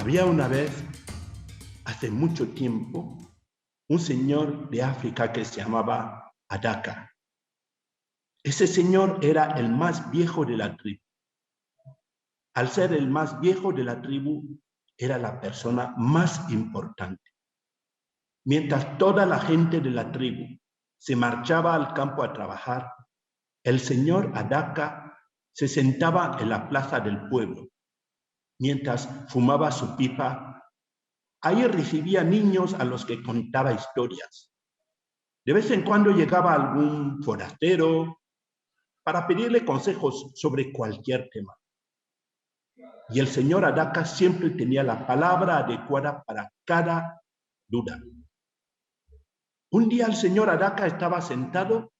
Había una vez, hace mucho tiempo, un señor de África que se llamaba Adaka. Ese señor era el más viejo de la tribu. Al ser el más viejo de la tribu, era la persona más importante. Mientras toda la gente de la tribu se marchaba al campo a trabajar, el señor Adaka se sentaba en la plaza del pueblo, mientras fumaba su pipa. Ahí recibía niños a los que contaba historias. De vez en cuando llegaba algún forastero para pedirle consejos sobre cualquier tema. Y el señor Adaka siempre tenía la palabra adecuada para cada duda. Un día el señor Adaka estaba sentado,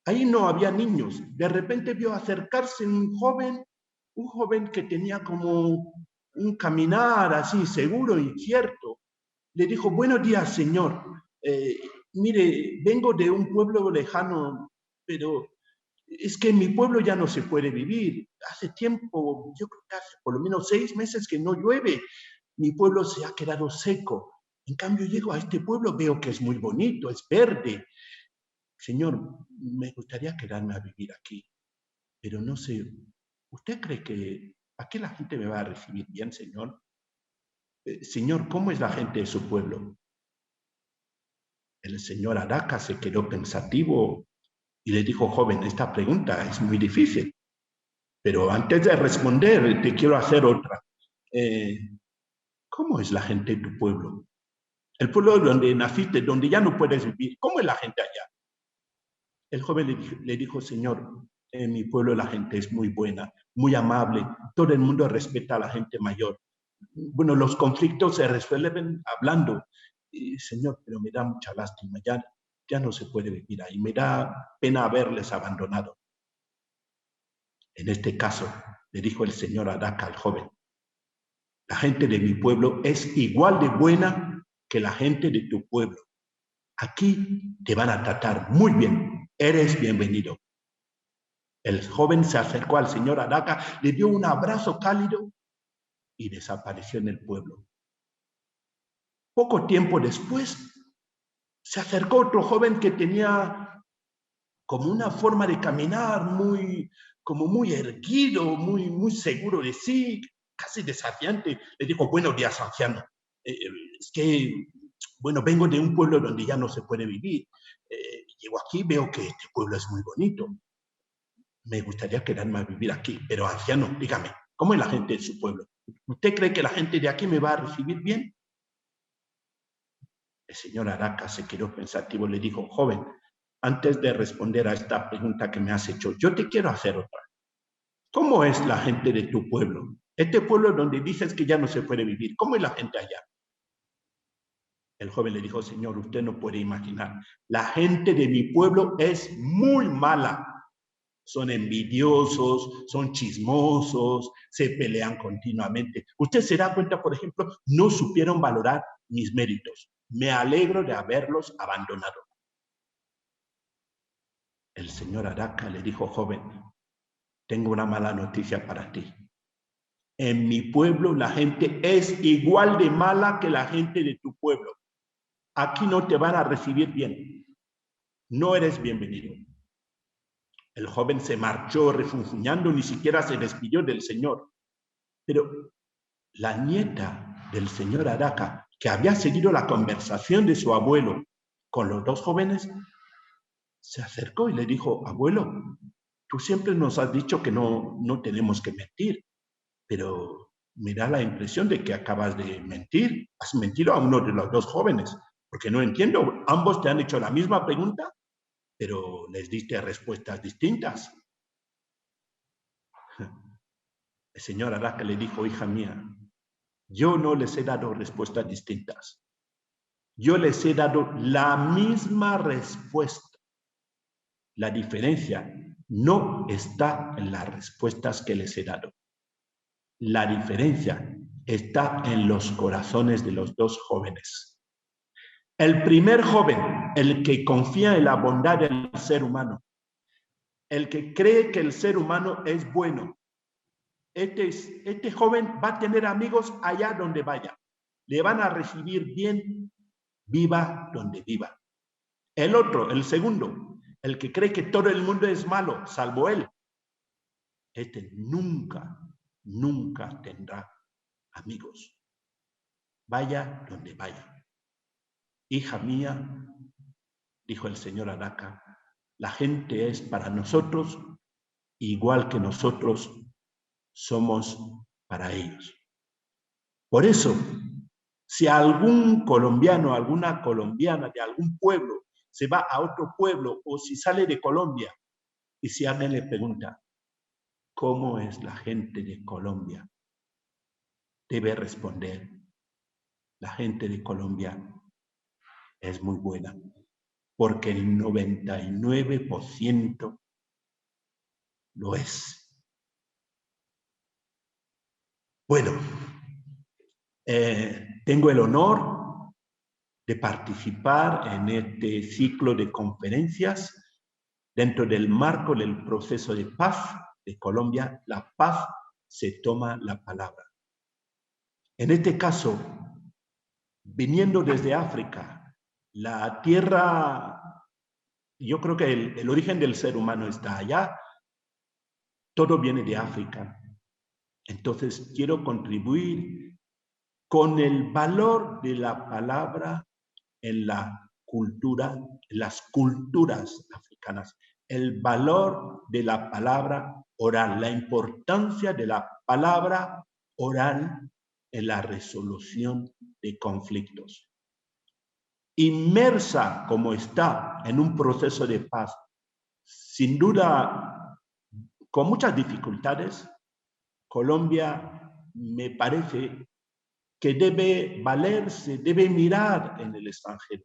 ahí no había niños. De repente vio acercarse un joven que tenía como un caminar así seguro y cierto. Le dijo: buenos días, señor. Mire, vengo de un pueblo lejano, pero es que en mi pueblo ya no se puede vivir. Hace tiempo, yo creo que hace por lo menos 6 meses que no llueve. Mi pueblo se ha quedado seco. En cambio, llego a este pueblo, veo que es muy bonito, es verde. Señor, me gustaría quedarme a vivir aquí, pero no sé, ¿usted cree que aquí la gente me va a recibir bien, señor? Señor, ¿cómo es la gente de su pueblo? El señor Adaka se quedó pensativo y le dijo: joven, esta pregunta es muy difícil, pero antes de responder te quiero hacer otra. ¿Cómo es la gente de tu pueblo? El pueblo donde naciste, donde ya no puedes vivir, ¿cómo es la gente allá? El joven le dijo: señor, en mi pueblo la gente es muy buena, muy amable, todo el mundo respeta a la gente mayor. Bueno, los conflictos se resuelven hablando. Señor, pero me da mucha lástima, ya no se puede vivir ahí, me da pena haberles abandonado. En este caso, le dijo el señor Adaka al joven: la gente de mi pueblo es igual de buena que la gente de tu pueblo. Aquí te van a tratar muy bien, eres bienvenido. El joven se acercó al señor Adaka, le dio un abrazo cálido y desapareció en el pueblo. Poco tiempo después, se acercó otro joven que tenía como una forma de caminar como muy erguido, muy seguro de sí, casi desafiante. Le dijo: buenos días, anciano. Es que, bueno, vengo de un pueblo donde ya no se puede vivir. Llego aquí, veo que este pueblo es muy bonito. Me gustaría quedarme a vivir aquí, pero anciano, dígame, ¿cómo es la gente de su pueblo? ¿Usted cree que la gente de aquí me va a recibir bien? El señor Adaka se quedó pensativo, le dijo: joven, antes de responder a esta pregunta que me has hecho, yo te quiero hacer otra. ¿Cómo es la gente de tu pueblo? Este pueblo donde dices que ya no se puede vivir, ¿cómo es la gente allá? El joven le dijo: señor, usted no puede imaginar, la gente de mi pueblo es muy mala. Son envidiosos, son chismosos, se pelean continuamente. Usted se da cuenta, por ejemplo, no supieron valorar mis méritos. Me alegro de haberlos abandonado. El señor Adaka le dijo: joven, tengo una mala noticia para ti. En mi pueblo la gente es igual de mala que la gente de tu pueblo. Aquí no te van a recibir bien. No eres bienvenido. El joven se marchó refunfuñando, ni siquiera se despidió del señor. Pero la nieta del señor Adaka, que había seguido la conversación de su abuelo con los dos jóvenes, se acercó y le dijo: abuelo, tú siempre nos has dicho que no tenemos que mentir, pero me da la impresión de que acabas de mentir. Has mentido a uno de los dos jóvenes, porque no entiendo, ambos te han hecho la misma pregunta, pero les diste respuestas distintas. El señor Adaka le dijo: hija mía, yo no les he dado respuestas distintas. Yo les he dado la misma respuesta. La diferencia no está en las respuestas que les he dado. La diferencia está en los corazones de los dos jóvenes. El primer joven, el que confía en la bondad del ser humano, el que cree que el ser humano es bueno, este joven va a tener amigos allá donde vaya. Le van a recibir bien, viva donde viva. El otro, el segundo, el que cree que todo el mundo es malo, salvo él, este nunca, nunca tendrá amigos. Vaya donde vaya. Hija mía, dijo el señor Adaca, la gente es para nosotros igual que nosotros somos para ellos. Por eso, si algún colombiano, alguna colombiana de algún pueblo se va a otro pueblo o si sale de Colombia y si alguien le pregunta, ¿cómo es la gente de Colombia? Debe responder, la gente de Colombia es muy buena, porque el 99% lo es. Bueno, tengo el honor de participar en este ciclo de conferencias dentro del marco del proceso de paz de Colombia. La paz se toma la palabra. En este caso, viniendo desde África, la tierra, yo creo que el origen del ser humano está allá, todo viene de África. Entonces, quiero contribuir con el valor de la palabra en la cultura, en las culturas africanas, el valor de la palabra oral, la importancia de la palabra oral en la resolución de conflictos. Inmersa como está en un proceso de paz, sin duda, con muchas dificultades, Colombia me parece que debe valerse, debe mirar en el extranjero.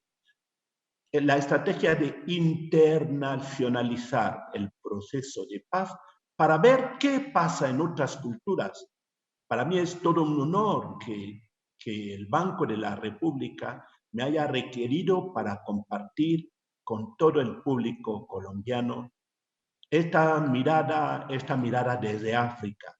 La estrategia de internacionalizar el proceso de paz para ver qué pasa en otras culturas. Para mí es todo un honor que el Banco de la República me haya requerido para compartir con todo el público colombiano esta mirada desde África.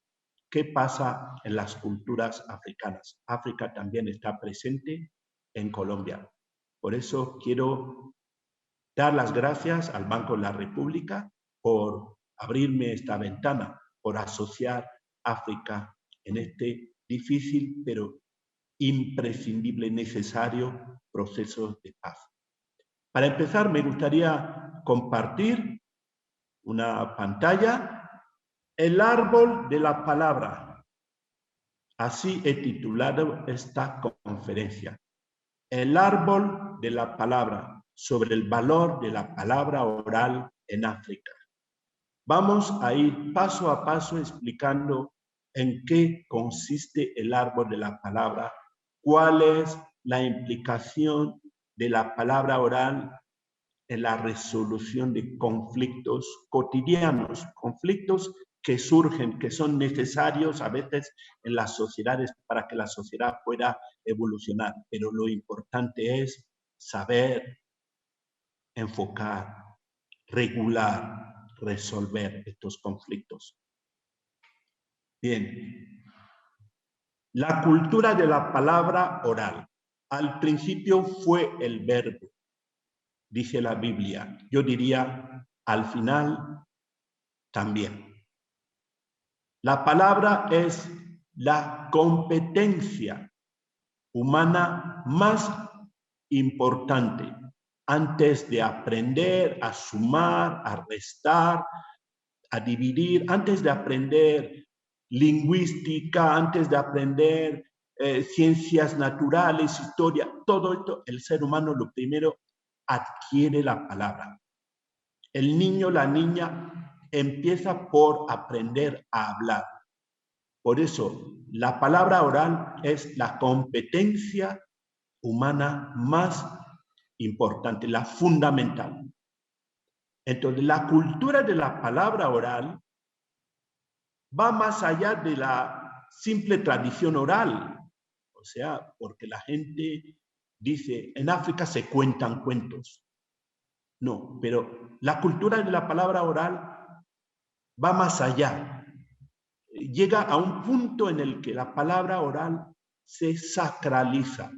¿Qué pasa en las culturas africanas? África también está presente en Colombia. Por eso quiero dar las gracias al Banco de la República por abrirme esta ventana, por asociar África en este difícil pero imprescindible y necesario proceso de paz. Para empezar, me gustaría compartir una pantalla, el árbol de la palabra. Así he titulado esta conferencia. El árbol de la palabra, sobre el valor de la palabra oral en África. Vamos a ir paso a paso explicando en qué consiste el árbol de la palabra, cuál es la implicación de la palabra oral en la resolución de conflictos cotidianos, conflictos que surgen, que son necesarios a veces en las sociedades para que la sociedad pueda evolucionar. Pero lo importante es saber enfocar, regular, resolver estos conflictos. Bien, la cultura de la palabra oral. Al principio fue el verbo, dice la Biblia. Yo diría, al final también. La palabra es la competencia humana más importante antes de aprender a sumar, a restar, a dividir, antes de aprender lingüística, antes de aprender ciencias naturales, historia, todo esto, el ser humano lo primero adquiere la palabra. El niño, la niña empieza por aprender a hablar. Por eso, la palabra oral es la competencia humana más importante, la fundamental. Entonces, la cultura de la palabra oral va más allá de la simple tradición oral. O sea, porque la gente dice, en África se cuentan cuentos. No, pero la cultura de la palabra oral va más allá. llega a un punto en el que la palabra oral se sacraliza.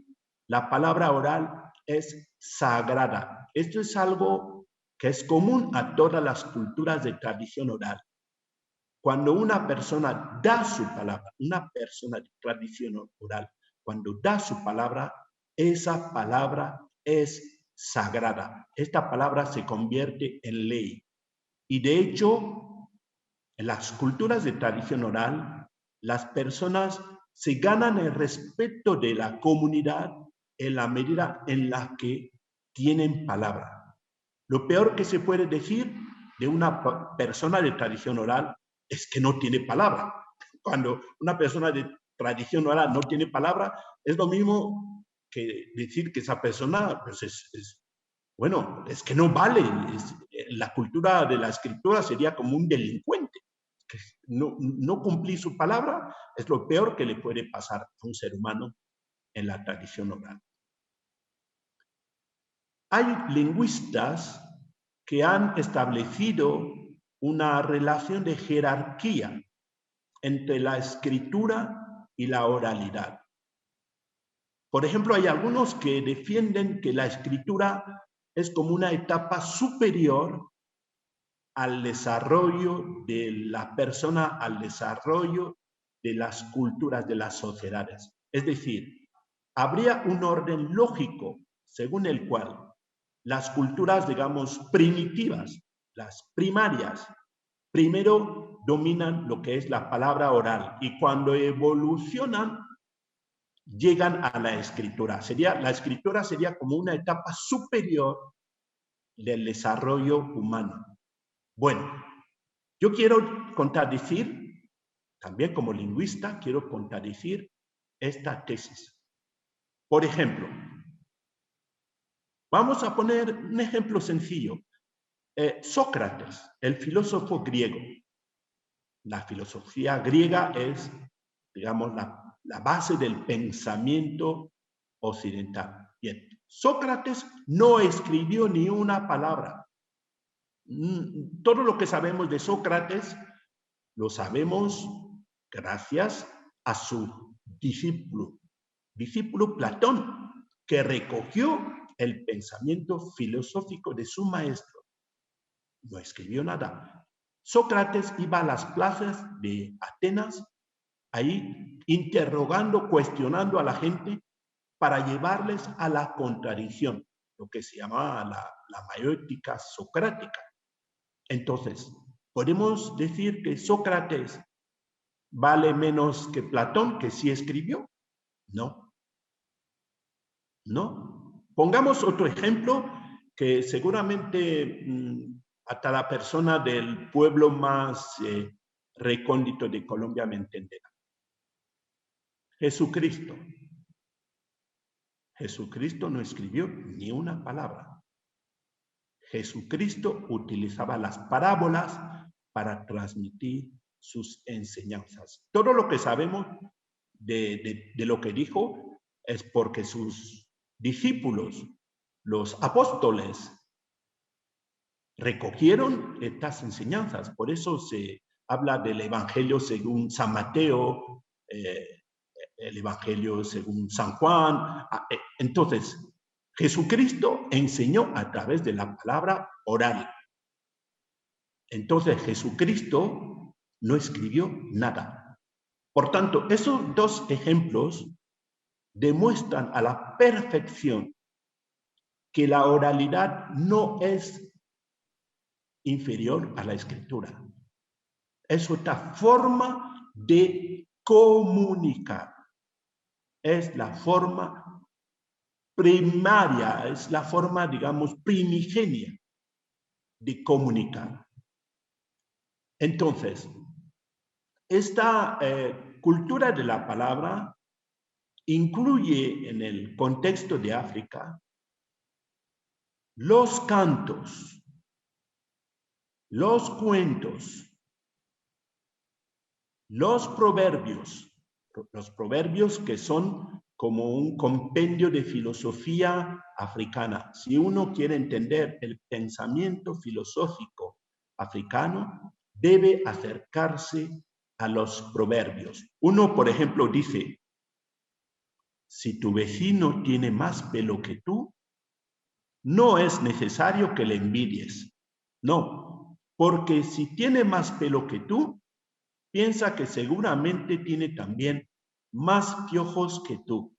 La palabra oral es sagrada. Esto es algo que es común a todas las culturas de tradición oral. Cuando una persona da su palabra, una persona de tradición oral, cuando da su palabra, esa palabra es sagrada. Esta palabra se convierte en ley. Y de hecho, en las culturas de tradición oral, las personas se ganan el respeto de la comunidad en la medida en la que tienen palabra. Lo peor que se puede decir de una persona de tradición oral es que no tiene palabra. Cuando una persona de tradición oral no tiene palabra, es lo mismo que decir que esa persona pues bueno, es que no vale. La cultura de la escritura sería como un delincuente. Que no cumplir su palabra es lo peor que le puede pasar a un ser humano en la tradición oral. Hay lingüistas que han establecido una relación de jerarquía entre la escritura y la oralidad. Por ejemplo, hay algunos que defienden que la escritura es como una etapa superior al desarrollo de la persona, al desarrollo de las culturas, de las sociedades. Es decir, habría un orden lógico según el cual las culturas, digamos, primitivas, las primarias, primero dominan lo que es la palabra oral y cuando evolucionan llegan a la escritura. La escritura sería como una etapa superior del desarrollo humano. Bueno, yo quiero contradecir, también como lingüista, quiero contradecir esta tesis. Por ejemplo, vamos a poner un ejemplo sencillo. Sócrates, el filósofo griego. La filosofía griega es, digamos, la base del pensamiento occidental. Bien, Sócrates no escribió ni una palabra. Todo lo que sabemos de Sócrates lo sabemos gracias a su discípulo Platón, que recogió el pensamiento filosófico de su maestro. No escribió nada. Sócrates iba a las plazas de Atenas, ahí interrogando, cuestionando a la gente para llevarles a la contradicción, lo que se llamaba la maioética socrática. Entonces, ¿podemos decir que Sócrates vale menos que Platón, que sí escribió? No. No. Pongamos otro ejemplo que seguramente hasta la persona del pueblo más recóndito de Colombia me entenderá. Jesucristo. Jesucristo no escribió ni una palabra. Jesucristo utilizaba las parábolas para transmitir sus enseñanzas. Todo lo que sabemos de lo que dijo es porque sus discípulos, los apóstoles, recogieron estas enseñanzas. Por eso se habla del Evangelio según San Mateo, el Evangelio según San Juan. Entonces, Jesucristo enseñó a través de la palabra oral. Entonces, Jesucristo no escribió nada. Por tanto, esos dos ejemplos demuestran a la perfección que la oralidad no es inferior a la escritura. Es otra forma de comunicar. Es la forma primaria, es la forma, digamos, primigenia de comunicar. Entonces, esta cultura de la palabra incluye en el contexto de África los cantos, los cuentos, los proverbios que son como un compendio de filosofía africana. Si uno quiere entender el pensamiento filosófico africano, debe acercarse a los proverbios. Uno, por ejemplo, dice, si tu vecino tiene más pelo que tú, no es necesario que le envidies. No, porque si tiene más pelo que tú, piensa que seguramente tiene también más piojos que tú.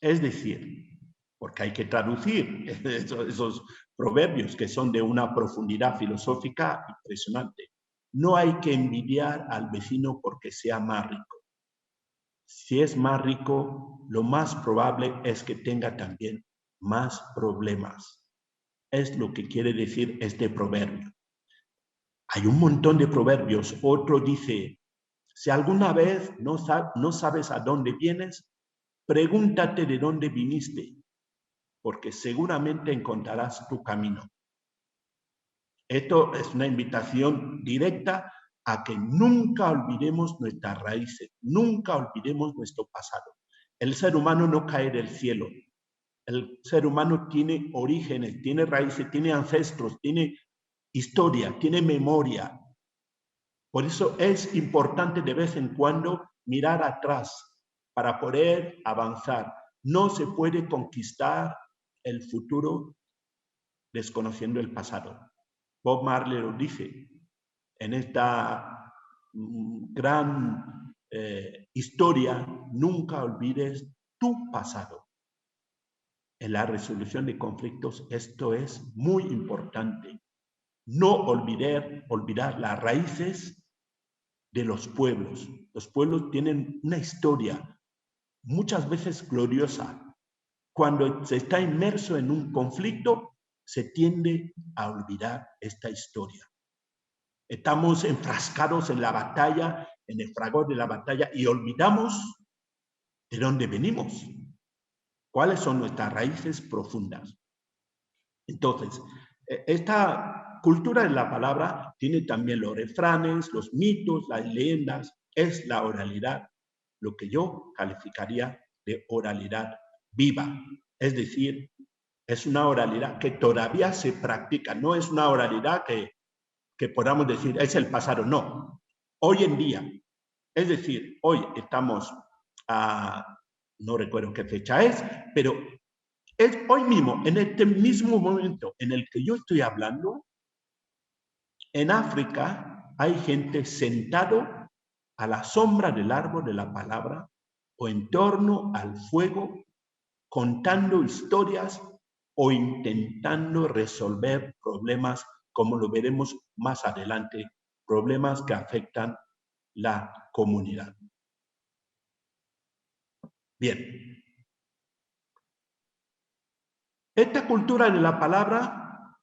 Es decir, porque hay que traducir esos proverbios que son de una profundidad filosófica impresionante. No hay que envidiar al vecino porque sea más rico. Si es más rico, lo más probable es que tenga también más problemas. Es lo que quiere decir este proverbio. Hay un montón de proverbios. Otro dice, si alguna vez no sabes a dónde vienes, pregúntate de dónde viniste, porque seguramente encontrarás tu camino. Esto es una invitación directa a que nunca olvidemos nuestras raíces, nunca olvidemos nuestro pasado. El ser humano no cae del cielo. El ser humano tiene orígenes, tiene raíces, tiene ancestros, tiene historia, tiene memoria. Por eso es importante de vez en cuando mirar atrás para poder avanzar. No se puede conquistar el futuro desconociendo el pasado. Bob Marley lo dice en esta gran historia, nunca olvides tu pasado. En la resolución de conflictos esto es muy importante. No olvidar las raíces de los pueblos. Los pueblos tienen una historia muchas veces gloriosa. Cuando se está inmerso en un conflicto, se tiende a olvidar esta historia. Estamos enfrascados en la batalla, en el fragor de la batalla, y olvidamos de dónde venimos, cuáles son nuestras raíces profundas. Entonces, esta cultura de la palabra tiene también los refranes, los mitos, las leyendas, es la oralidad, lo que yo calificaría de oralidad viva. Es decir, es una oralidad que todavía se practica, no es una oralidad que podamos decir es el pasado, no. Hoy en día, es decir, hoy estamos a, no recuerdo qué fecha es, pero es hoy mismo, en este mismo momento en el que yo estoy hablando, en África hay gente sentado a la sombra del árbol de la palabra o en torno al fuego, contando historias o intentando resolver problemas, como lo veremos más adelante, problemas que afectan la comunidad. Bien. Esta cultura de la palabra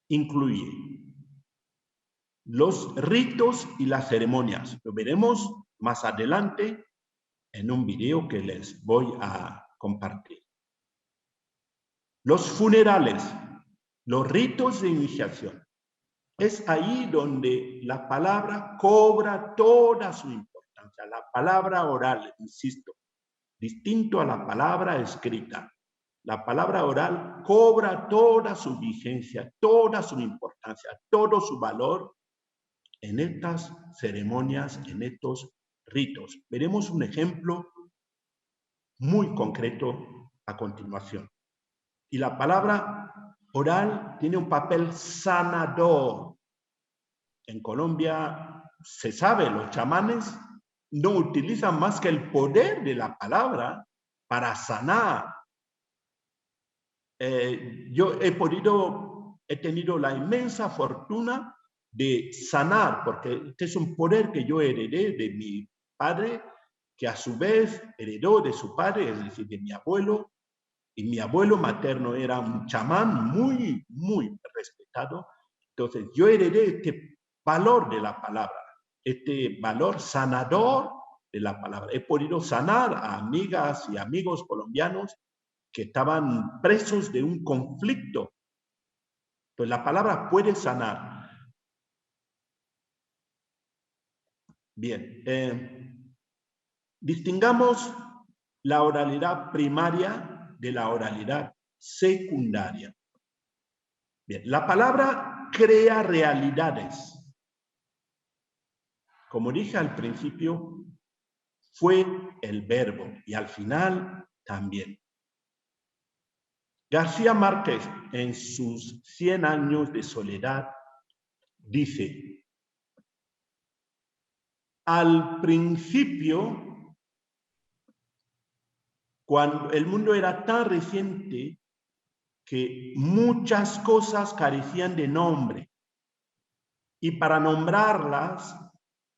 incluye los ritos y las ceremonias. Lo veremos más adelante en un video que les voy a compartir. Los funerales, los ritos de iniciación. Es ahí donde la palabra cobra toda su importancia. La palabra oral, insisto, distinto a la palabra escrita. La palabra oral cobra toda su vigencia, toda su importancia, todo su valor en estas ceremonias, en estos ritos. Veremos un ejemplo muy concreto a continuación. Y la palabra oral tiene un papel sanador. En Colombia se sabe, los chamanes no utilizan más que el poder de la palabra para sanar. Yo he tenido la inmensa fortuna de sanar, porque este es un poder que yo heredé de mi padre, que a su vez heredó de su padre, es decir, de mi abuelo, y mi abuelo materno era un chamán muy, muy respetado. Entonces, yo heredé este valor de la palabra, este valor sanador de la palabra. He podido sanar a amigas y amigos colombianos que estaban presos de un conflicto. Entonces, la palabra puede sanar. Bien, distingamos la oralidad primaria de la oralidad secundaria. Bien, la palabra crea realidades. como dije al principio, fue el verbo y al final también. García Márquez, en sus 100 años de soledad, dice: al principio, cuando el mundo era tan reciente que muchas cosas carecían de nombre, y para nombrarlas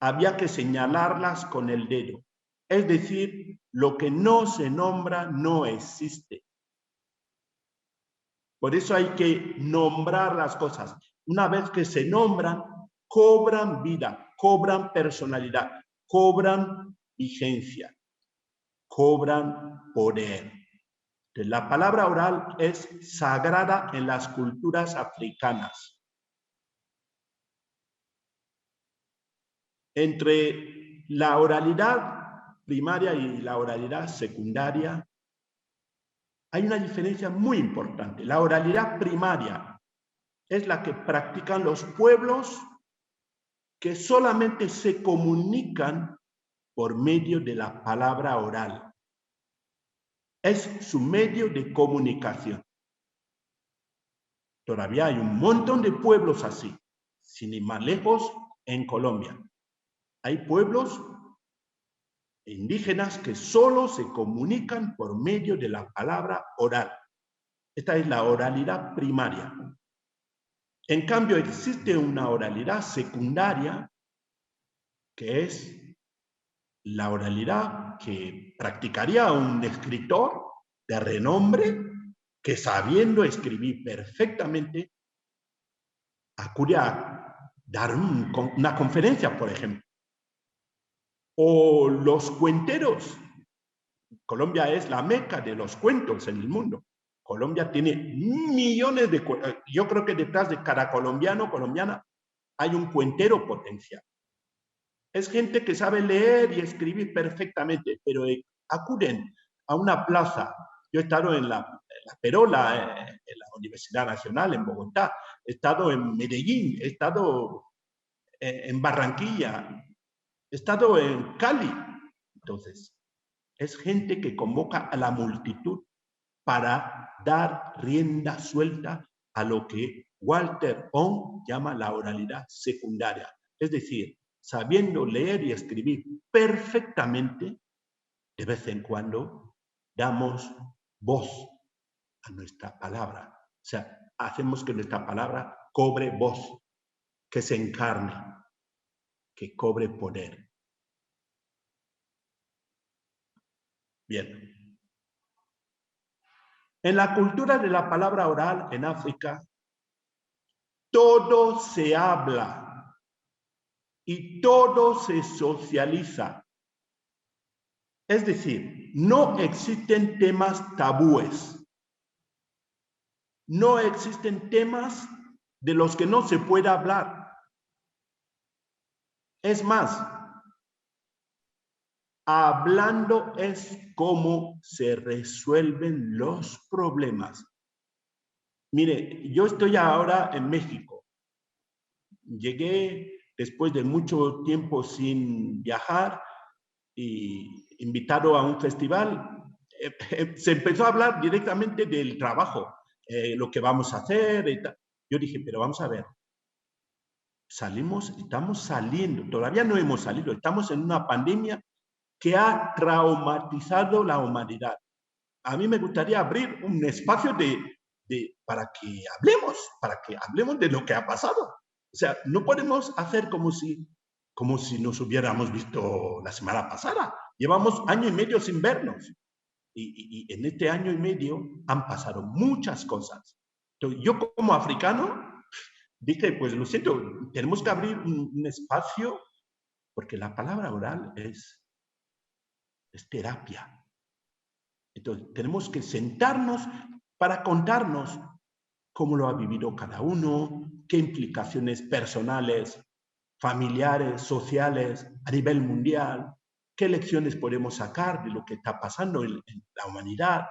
había que señalarlas con el dedo. Es decir, lo que no se nombra no existe. Por eso hay que nombrar las cosas. Una vez que se nombran, cobran vida, cobran personalidad, cobran vigencia, cobran poder. La palabra oral es sagrada en las culturas africanas. Entre la oralidad primaria y la oralidad secundaria hay una diferencia muy importante. La oralidad primaria es la que practican los pueblos que solamente se comunican por medio de la palabra oral. Es su medio de comunicación. Todavía hay un montón de pueblos así, sin ir más lejos, en Colombia. Hay pueblos indígenas que solo se comunican por medio de la palabra oral. Esta es la oralidad primaria. En cambio, existe una oralidad secundaria, que es la oralidad que practicaría un escritor de renombre que, sabiendo escribir perfectamente, acude a dar una conferencia, por ejemplo. O los cuenteros. Colombia es la meca de los cuentos en el mundo. Colombia tiene millones de cuentos. Yo creo que detrás de cada colombiano, colombiana, hay un cuentero potencial. Es gente que sabe leer y escribir perfectamente, pero acuden a una plaza. Yo he estado en la Perola, en la Universidad Nacional, en Bogotá. He estado en Medellín, he estado en Barranquilla, he estado en Cali. Entonces, es gente que convoca a la multitud para dar rienda suelta a lo que Walter Ong llama la oralidad secundaria. Es decir, sabiendo leer y escribir perfectamente, de vez en cuando damos voz a nuestra palabra. O sea, hacemos que nuestra palabra cobre voz, que se encarne, que cobre poder. Bien. En la cultura de la palabra oral en África, todo se habla y todo se socializa. Es decir, no existen temas tabúes. No existen temas de los que no se pueda hablar. Es más, hablando es como se resuelven los problemas. Mire, yo estoy ahora en México. Llegué después de mucho tiempo sin viajar y invitado a un festival. Se empezó a hablar directamente del trabajo, lo que vamos a hacer y tal. Yo dije, pero vamos a ver, estamos saliendo, todavía no hemos salido, estamos en una pandemia que ha traumatizado la humanidad. A mí me gustaría abrir un espacio para que hablemos de lo que ha pasado. O sea, no podemos hacer como si nos hubiéramos visto la semana pasada. Llevamos año y medio sin vernos. Y en este año y medio han pasado muchas cosas. Entonces, yo como africano dije, pues lo siento, tenemos que abrir un espacio porque la palabra oral es terapia. Entonces, tenemos que sentarnos para contarnos cómo lo ha vivido cada uno, qué implicaciones personales, familiares, sociales, a nivel mundial, qué lecciones podemos sacar de lo que está pasando en la humanidad.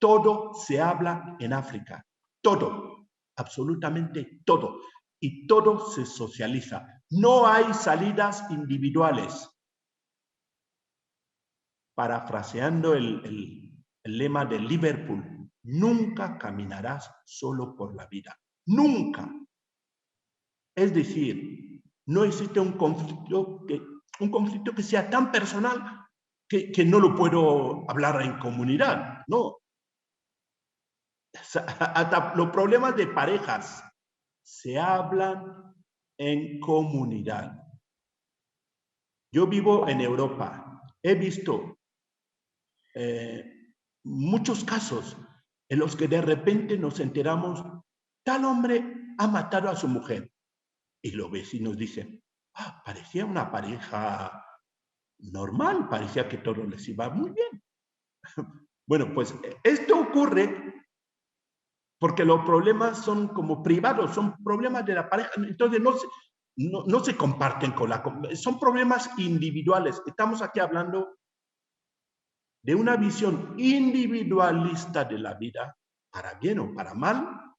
Todo se habla en África, todo, absolutamente todo, y todo se socializa. No hay salidas individuales. Parafraseando el lema de Liverpool, nunca caminarás solo por la vida. Nunca. Es decir, no existe un conflicto que sea tan personal que no lo puedo hablar en comunidad. No. Hasta los problemas de parejas se hablan en comunidad. Yo vivo en Europa. He visto muchos casos en los que de repente nos enteramos, tal hombre ha matado a su mujer. Y los vecinos dicen, parecía una pareja normal, parecía que todo les iba muy bien. Bueno, pues esto ocurre porque los problemas son como privados, son problemas de la pareja, entonces no se comparten son problemas individuales. Estamos aquí hablando de una visión individualista de la vida, para bien o para mal,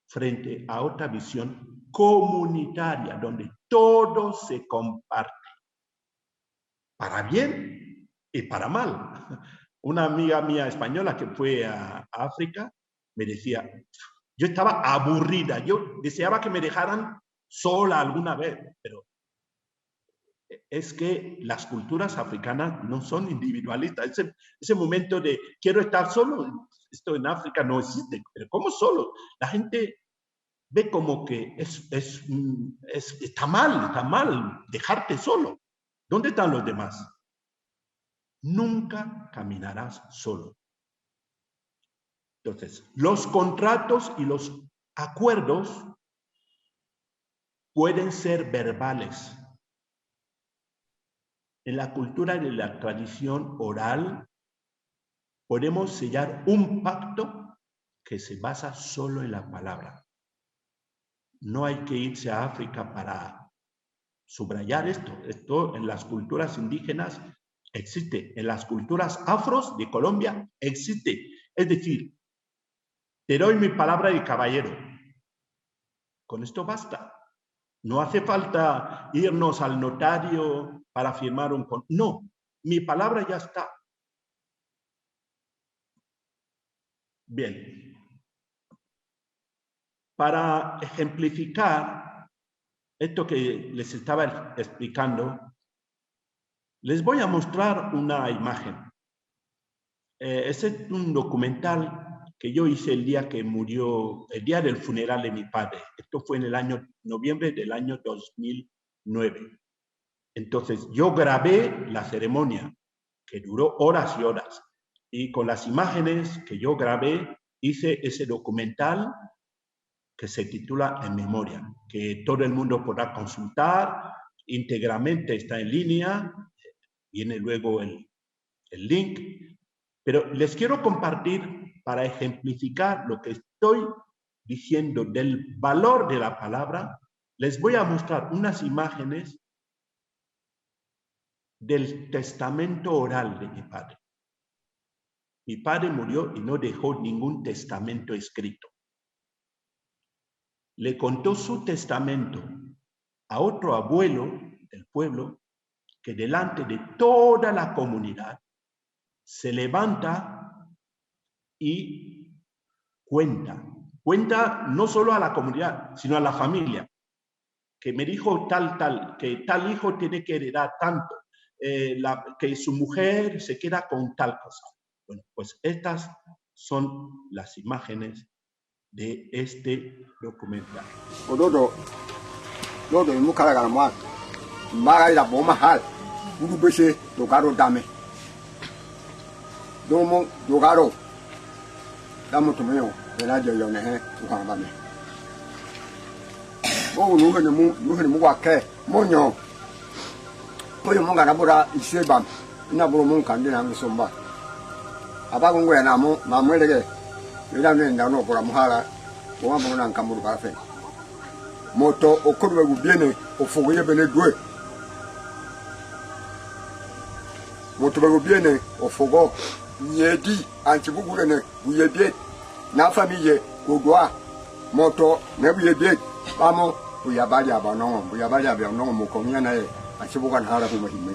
frente a otra visión comunitaria, donde todo se comparte, para bien y para mal. Una amiga mía española que fue a África me decía, yo estaba aburrida, yo deseaba que me dejaran sola alguna vez, pero es que las culturas africanas no son individualistas. Ese momento de quiero estar solo, esto en África no existe, pero ¿cómo solo? La gente ve como que está mal dejarte solo. ¿Dónde están los demás? Nunca caminarás solo. Entonces, los contratos y los acuerdos pueden ser verbales. En la cultura de la tradición oral, podemos sellar un pacto que se basa solo en la palabra. No hay que irse a África para subrayar esto. Esto en las culturas indígenas existe. En las culturas afros de Colombia existe. Es decir, te doy mi palabra de caballero. Con esto basta. No hace falta irnos al notario para firmar un contrato. No, mi palabra ya está. Bien. Para ejemplificar esto que les estaba explicando, les voy a mostrar una imagen. Es un documental que yo hice el día que murió, el día del funeral de mi padre. Esto fue en el año noviembre del año 2009. Entonces, yo grabé la ceremonia, que duró horas y horas. Y con las imágenes que yo grabé, hice ese documental que se titula En Memoria, que todo el mundo podrá consultar, íntegramente está en línea, viene luego el link, pero les quiero compartir para ejemplificar lo que estoy diciendo del valor de la palabra. Les voy a mostrar unas imágenes del testamento oral de mi padre. Mi padre murió y no dejó ningún testamento escrito. Le contó su testamento a otro abuelo del pueblo que delante de toda la comunidad se levanta y cuenta no solo a la comunidad, sino a la familia, que me dijo que tal hijo tiene que heredar tanto, que su mujer se queda con tal cosa. Bueno, pues estas son las imágenes de este documental. Lodo mu kala kala ma mbaga ila boma hal budu bese to garo dame domo do garo damo to meyo ela je yo ne he to kan ba me o nu he mu wa ke mo nyo ko yo mo ga na bora ise ba na boro mo kan de na mi somba aba ko ngwe na mo ma mo lege yo da ne nda no bora mo hala o wa mo na kan mo ba fe moto okobe gubiene ofogoye bene dwe moto be gubiene ofogo nyedi anchibugure ne buyebie na famille godwa moto ne buyebie bamo buya bali abanongo buya bali abanongo mukomya naye achibuka nhala kumahime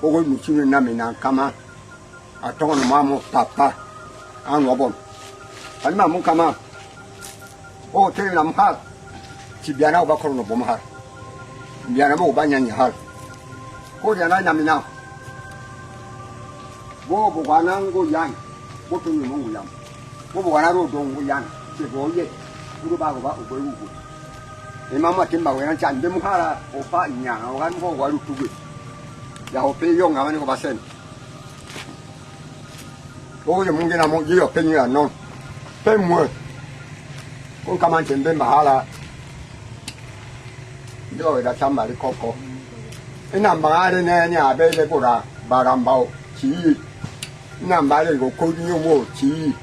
ogo muchini na mina kama atongo mamo papa anu obon alima mun kama o tele na mha chibiana obakoro no bomha biana mo banyanya hal ko dia na mina bo bo wanango yan bo tunu mo yan bo bo wanaro dongo yan se go ye uru ba go ba o boyu go e mama timba wena chande mo hala o pa nya o gan go wa lu tugu ya ho pe yong amani ko basen o ye mungi na mo yo pe nya no pe mo ko kama chende mahala yo da chamba ri koko ina mangare ne nya be le ko ra barambao chi ina mangare go ko ni mo chi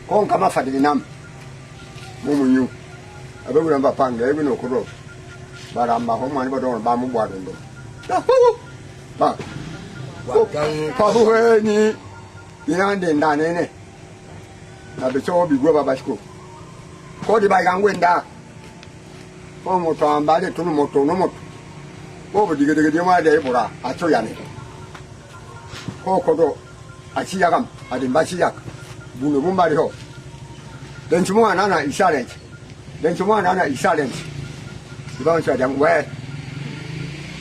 ko kama fa de nam mo munyu abe ko namba panga e no ko ro baramba ho mani ba do ba mu bwa do ba wa kan ko bu he ni ina de nda ne ne na be so bi go ba basko ko di ba gan wenda ko mo to amba de tunu mo to no mo ko bu dige dige ma de bura a cho ya ne ko do a chi ya gam a de ba chi ya bu no mo ma de ho den chu mo na na i sha le den chu mo na na i sha le di ba cha jang we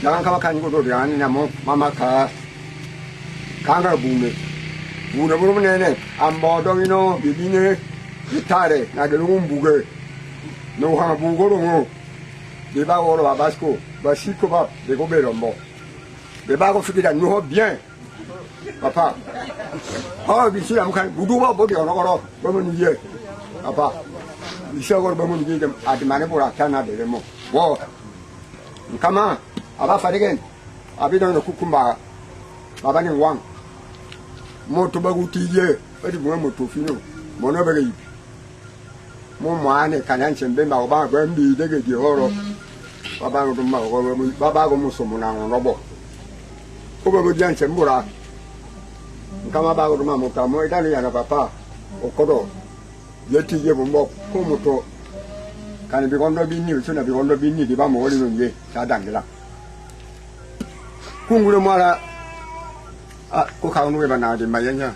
jangan kama kan ko do ya ni na mo mama ka ga bu ne bu ne ne ambo do ino bi bi ne itare na de lu mbuge no ha bu go ro mo de ba go ro ba basko ba siko ba de go be ro mo de ba go fiki da no bien papa ha bi si am kan bu du ba bo de no go ro ba mo ni ye papa bi si go ba mo ni ye a de mane bo ra kana de mo wo kama aba fadigen abi do no kukumba baba ni wang mo to ba gu ti ye e di mo to fino mo no ba ge mo mane kanan chembe ba ba ba mbi de ge di horo baba go ma go baba go mo so mo na no bo ko ba go jan chembura kama ba go ma mo ta mo ida ni ya na papa o ko do ye ti ye mo ko mo to kan bi gondo bi ni so na bi gondo bi ni di ba mo wori no ye sa dan de la kungure mara ko ka no ba na de mayanya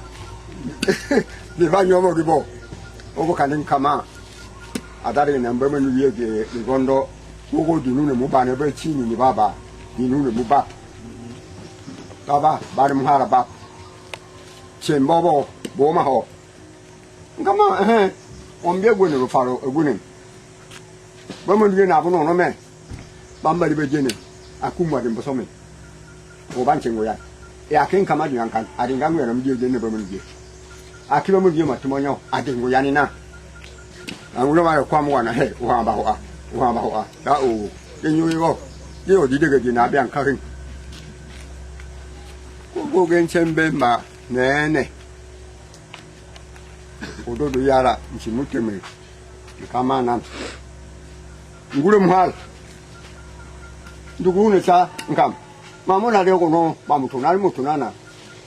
di ba nyomo di bo o ko kanin kama adare na mba manu ye ge gondo ko di nu ne mu ba ne ba chi ni baba di nu ne mu ba baba ba de mu hala ba chen bobo bo ma ho kama on be go ne ro faro egunin ba manu ye na bu no no me ba mba di be jene akuma de mboso me o ban chengo ya e akin kama di yankan adinga ngwe na mje jene ba manu ye akiba mu ye matumonyo adingo ya ni na angulo ma kwa mo na he wa ba ho da o yenyu yo ye o di de ge na bian ka rin ko gen chembe ma ne ne o do yara nchimuke me kama na ngulo mhal ndugu ne cha ngam mamo na de ko no ba mu tuna mu tuna na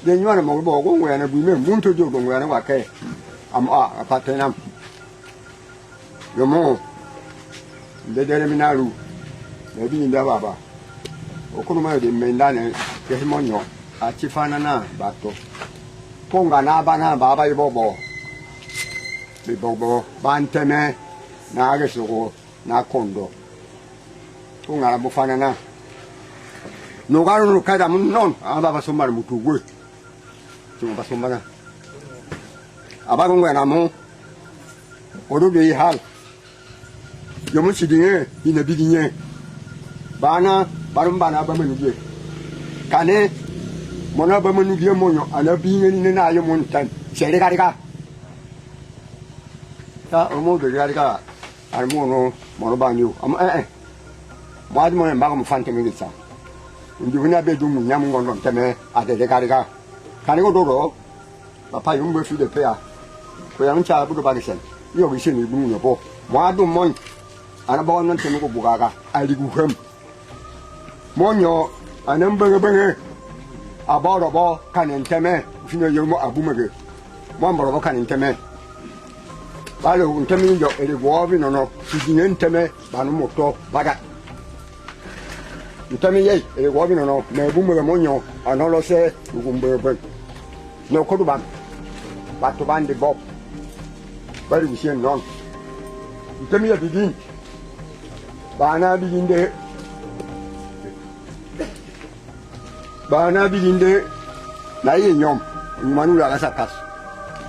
yenyu na mo bo ko ngwe na bu me mun to jo ko ngwe na wa ke am a pa tenam yomo ndedere minaru nebi nda baba okunuma de mendane ke himonyo achifana na bato ponga na bana baba ibobo bibobo banteme na agesugo na kondo ponga la bufana na no garu no kada mun non aba basomar mutugwe tuma basomana aba ngwe na mo odo be hal yomo chidinge ina bidinye bana barum bana ba manu ge kane mona ba manu ge monyo ana binge ni na yo mon tan sere ka ta omo de ka ar mo no mono ba nyu am ma di mo ba ko fante mi sa ndi huna be du mu nyam ngondo teme ade de ka kane ko do do ba pa yum be fi de pe a ko yang cha bu do ba ge sen yo bi sin ni bu no bo ma du mo ana ba wannan teme ko bugaga ali gu hem monyo anan benge aboro bo kanen teme fino yomo abumege mo mboro bo kanen teme Vale, un temillo e le uova non si dinenteme vanno molto baga. Un temillo e le uova non ne bumbo mogno a non lo se bumbo no koduban batto bande bob bari bisien non un temillo bigin bana biginde na ye nyom manu la sakas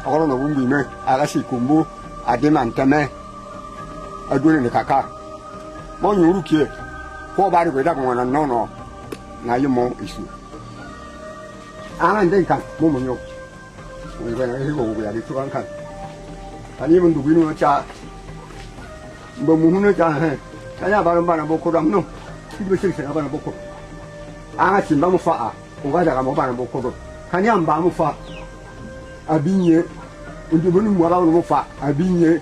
akolo no bumbi me aga sikumbu ademantame adune ne kaka mo nyuru kie ko bari ko da ko na no na ye mo isu ana ndenka mo mo nyo ngwe na higo go ya di tuan kan ani mun dubi no cha mbo mu no cha he kaya bana boko dam no ibe se bana boko ana timba mo fa a o ga daga mo bana boko do kani amba mo fa abinye ndi bonu mo ga mo fa abinye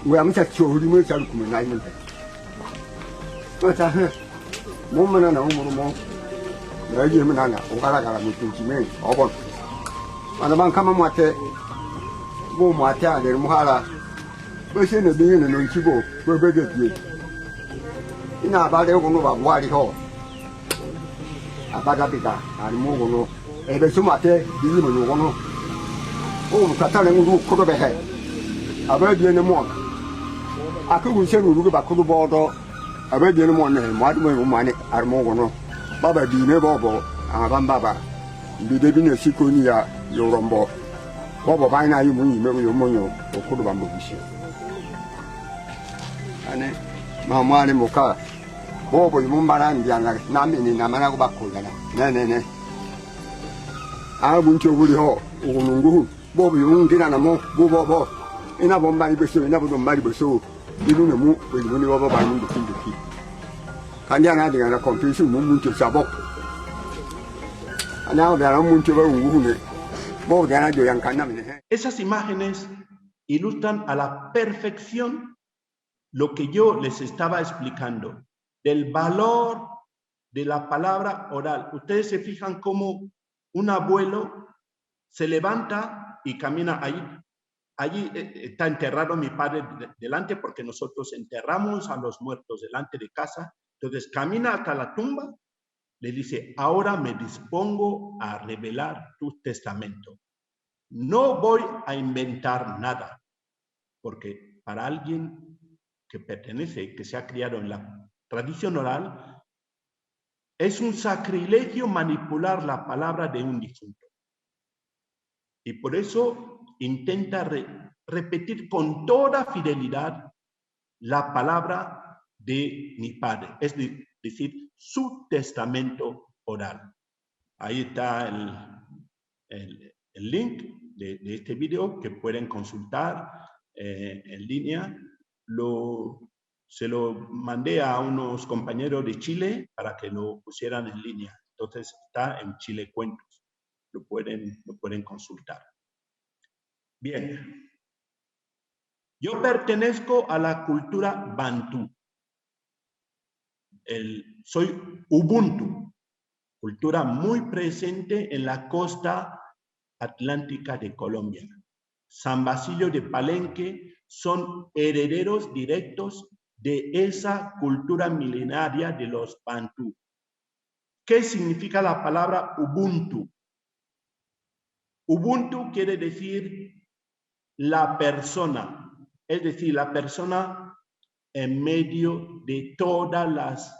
we am cha chori mo cha ku na yin to cha he mo mana na mo na ye mo na na o ga daga mo tinji me o bon ana ban kama mo ate bo mo ate a de mo hala bo se ne bi ne no chibo bo be ge tie ina ba de ko no ba wa ri ho abada bita ari mo ko no e be so mate bi ni mo no ko no o ka ta le ngu ko do be he aba bi ne mo aku gu se ru ba ko do bo do aba bi ne mo ne mo adu mo ma ne ari mo ko no baba bi ne bo bo aba baba bi de bi ne sikoni ya yorombo bobo ba na yi mu yi me yo mo yo o ko do ba mo bi shi ane mama ne mo ka bobo yung mbara ndianga nami ni namana ko bakula na ne a buncho buri ho unungu bobo yung ngina na mo bobo ina bomba ibeso ina bodo mari beso ilu ne mu we ni bobo ba ni duki kanya na dinga na confusion mu muncho sabo ana ba na muncho ba ungu ne bobo dana yo yang kana ne. Esas imágenes ilustran a la perfección lo que yo les estaba explicando del valor de la palabra oral. Ustedes se fijan cómo un abuelo se levanta y camina ahí. Allí está enterrado mi padre delante porque nosotros enterramos a los muertos delante de casa. Entonces camina hasta la tumba, le dice, ahora me dispongo a revelar tu testamento. No voy a inventar nada, porque para alguien que pertenece, que se ha criado en la tradición oral, es un sacrilegio manipular la palabra de un difunto. Y por eso intenta repetir con toda fidelidad la palabra de mi padre, es decir, su testamento oral. Ahí está el link de este video que pueden consultar en línea. Se lo mandé a unos compañeros de Chile para que lo pusieran en línea. Entonces está en Chile Cuentos. Lo pueden consultar. Bien. Yo pertenezco a la cultura bantú. Soy Ubuntu, cultura muy presente en la costa atlántica de Colombia. San Basilio de Palenque son herederos directos de esa cultura milenaria de los bantú. ¿Qué significa la palabra Ubuntu? Ubuntu quiere decir la persona, es decir, la persona en medio de todas las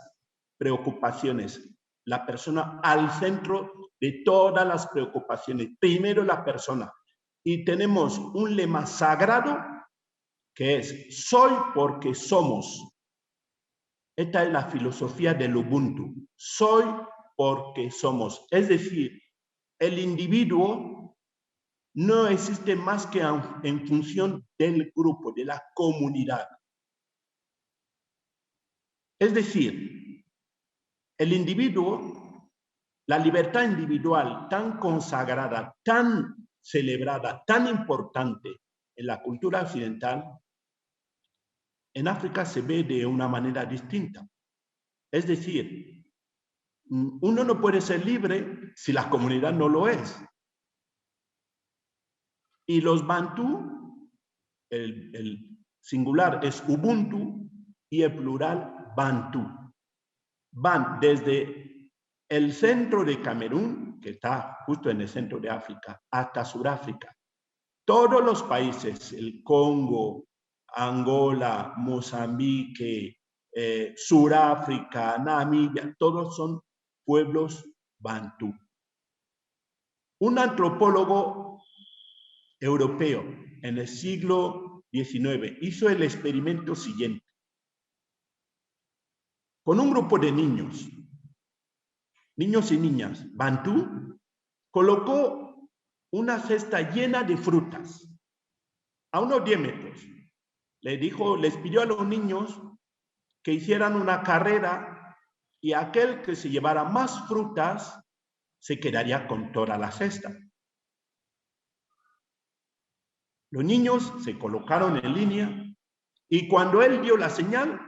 preocupaciones, la persona al centro de todas las preocupaciones. Primero la persona. Y tenemos un lema sagrado que es, soy porque somos. Esta es la filosofía del Ubuntu. Soy porque somos. Es decir, el individuo no existe más que en función del grupo, de la comunidad. Es decir, el individuo, la libertad individual tan consagrada, tan celebrada, tan importante en la cultura occidental, en África se ve de una manera distinta. Es decir, uno no puede ser libre si la comunidad no lo es. Y los bantú el singular es Ubuntu y el plural Bantu. Van desde el centro de Camerún, que está justo en el centro de África, hasta Sudáfrica. Todos los países, el Congo, Angola, Mozambique, Sudáfrica, Namibia, todos son pueblos bantú. Un antropólogo europeo en el siglo XIX hizo el experimento siguiente. Con un grupo de niños y niñas bantú, colocó una cesta llena de frutas a unos 10 metros. Les pidió a los niños que hicieran una carrera y aquel que se llevara más frutas se quedaría con toda la cesta. Los niños se colocaron en línea y cuando él dio la señal,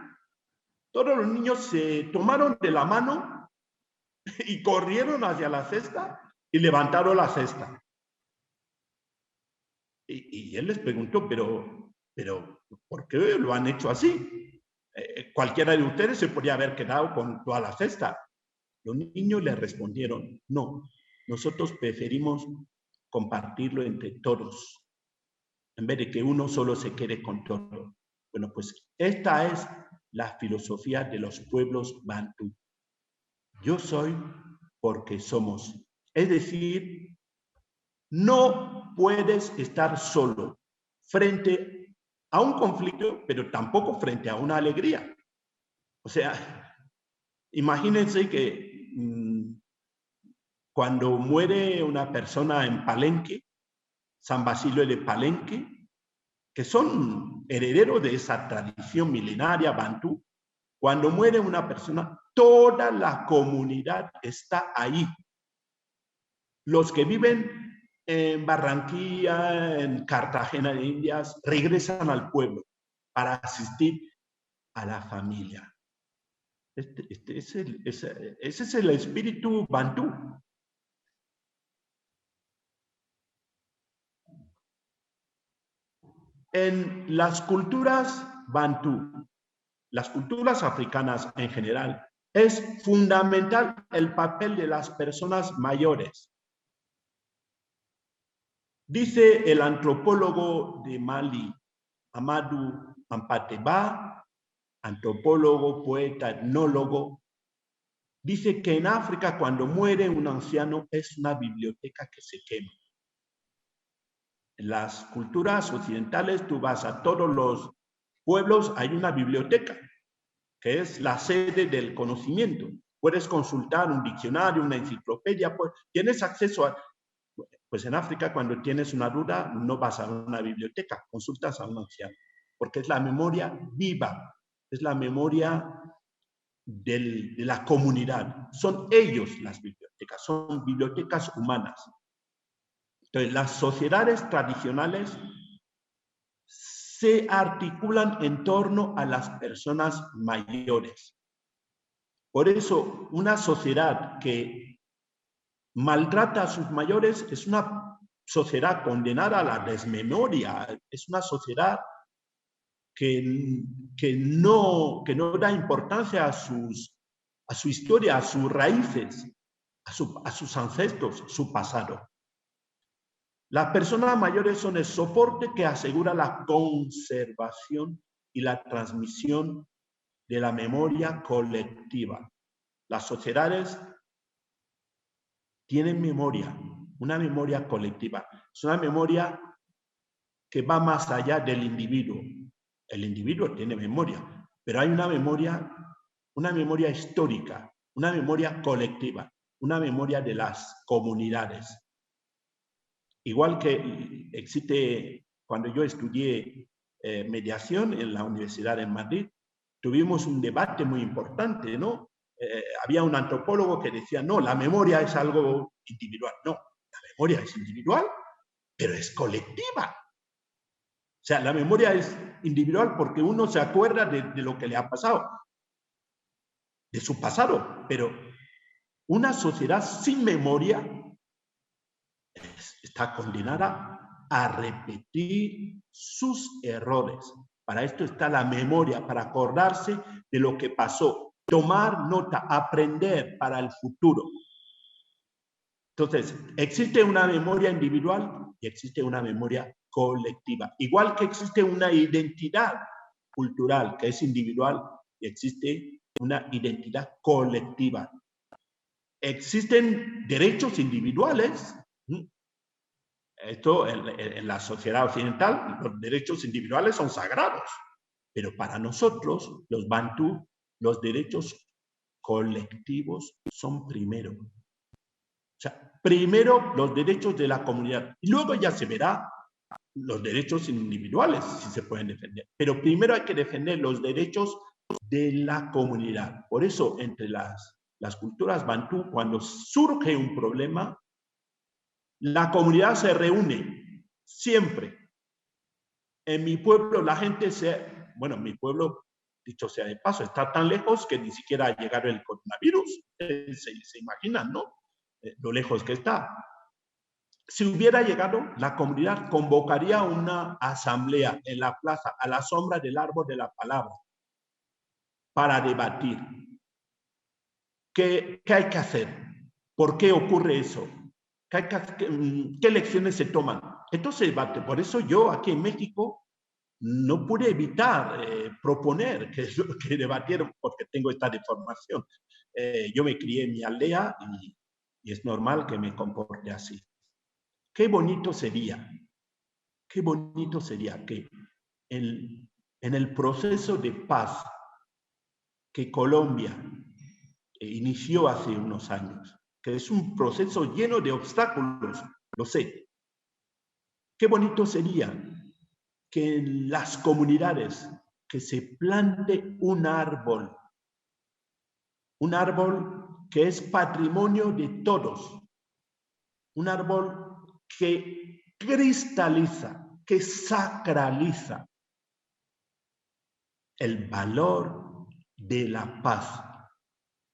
todos los niños se tomaron de la mano y corrieron hacia la cesta y levantaron la cesta. Y él les preguntó, pero ¿por qué lo han hecho así? Cualquiera de ustedes se podría haber quedado con toda la cesta. Los niños le respondieron, no, nosotros preferimos compartirlo entre todos, en vez de que uno solo se quede con todo. Bueno, pues esta es la filosofía de los pueblos bantú. Yo soy porque somos. Es decir, no puedes estar solo frente a un conflicto, pero tampoco frente a una alegría. O sea, imagínense que cuando muere una persona en Palenque, San Basilio de Palenque, que son herederos de esa tradición milenaria bantú, cuando muere una persona, toda la comunidad está ahí. Los que viven en Barranquilla, en Cartagena de Indias, regresan al pueblo para asistir a la familia. Ese es el espíritu bantú. En las culturas bantú, las culturas africanas en general, es fundamental el papel de las personas mayores. Dice el antropólogo de Mali, Amadou Hampâté-Bâ, antropólogo, poeta, etnólogo, dice que en África cuando muere un anciano es una biblioteca que se quema. En las culturas occidentales tú vas a todos los pueblos, hay una biblioteca, que es la sede del conocimiento. Puedes consultar un diccionario, una enciclopedia, pues, tienes acceso a... Pues en África, cuando tienes una duda, no vas a una biblioteca, consultas a un anciano, porque es la memoria viva, es la memoria de la comunidad. Son ellos las bibliotecas, son bibliotecas humanas. Entonces, las sociedades tradicionales se articulan en torno a las personas mayores. Por eso, una sociedad que maltrata a sus mayores es una sociedad condenada a la desmemoria, es una sociedad que no da importancia a su historia, a sus raíces, a sus ancestros, su pasado. Las personas mayores son el soporte que asegura la conservación y la transmisión de la memoria colectiva. Las sociedades tienen memoria, una memoria colectiva. Es una memoria que va más allá del individuo. El individuo tiene memoria, pero hay una memoria histórica, una memoria colectiva, una memoria de las comunidades. Igual que existe, cuando yo estudié mediación en la Universidad de Madrid, tuvimos un debate muy importante, ¿no? Había un antropólogo que decía, no, la memoria es algo individual. No, la memoria es individual, pero es colectiva. O sea, la memoria es individual porque uno se acuerda de lo que le ha pasado, de su pasado, pero una sociedad sin memoria está condenada a repetir sus errores. Para esto está la memoria, para acordarse de lo que pasó, tomar nota, aprender para el futuro. Entonces, existe una memoria individual y existe una memoria colectiva. Igual que existe una identidad cultural que es individual y existe una identidad colectiva. Existen derechos individuales. Esto en la sociedad occidental, los derechos individuales son sagrados. Pero para nosotros, los bantú, los derechos colectivos son primero. O sea, primero los derechos de la comunidad. Y luego ya se verá los derechos individuales, si se pueden defender. Pero primero hay que defender los derechos de la comunidad. Por eso, entre las culturas bantú, cuando surge un problema, la comunidad se reúne siempre. En mi pueblo la gente bueno, mi pueblo, dicho sea de paso, está tan lejos que ni siquiera ha llegado el coronavirus. Se imaginan, ¿no? Lo lejos que está. Si hubiera llegado, la comunidad convocaría una asamblea en la plaza, a la sombra del árbol de la palabra, para debatir. ¿Qué hay que hacer? ¿Por qué ocurre eso? ¿Qué lecciones se toman? Esto se debate. Por eso yo aquí en México no pude evitar proponer que debatieran, porque tengo esta deformación. Yo me crié en mi aldea y es normal que me comporte así. Qué bonito sería que en el proceso de paz que Colombia inició hace unos años, que es un proceso lleno de obstáculos, lo sé. Qué bonito sería que en las comunidades que se plante un árbol que es patrimonio de todos, un árbol que cristaliza, que sacraliza el valor de la paz,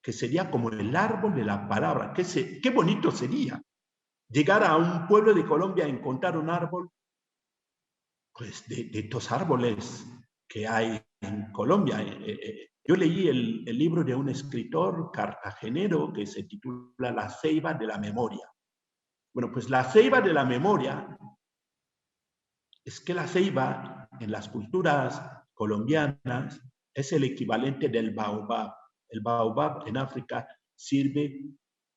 que sería como el árbol de la palabra. Qué bonito sería llegar a un pueblo de Colombia a encontrar un árbol, pues de estos árboles que hay en Colombia. Yo leí el libro de un escritor cartagenero que se titula La ceiba de la memoria. Bueno, pues la ceiba de la memoria es que la ceiba en las culturas colombianas es el equivalente del baobab. El baobab en África sirve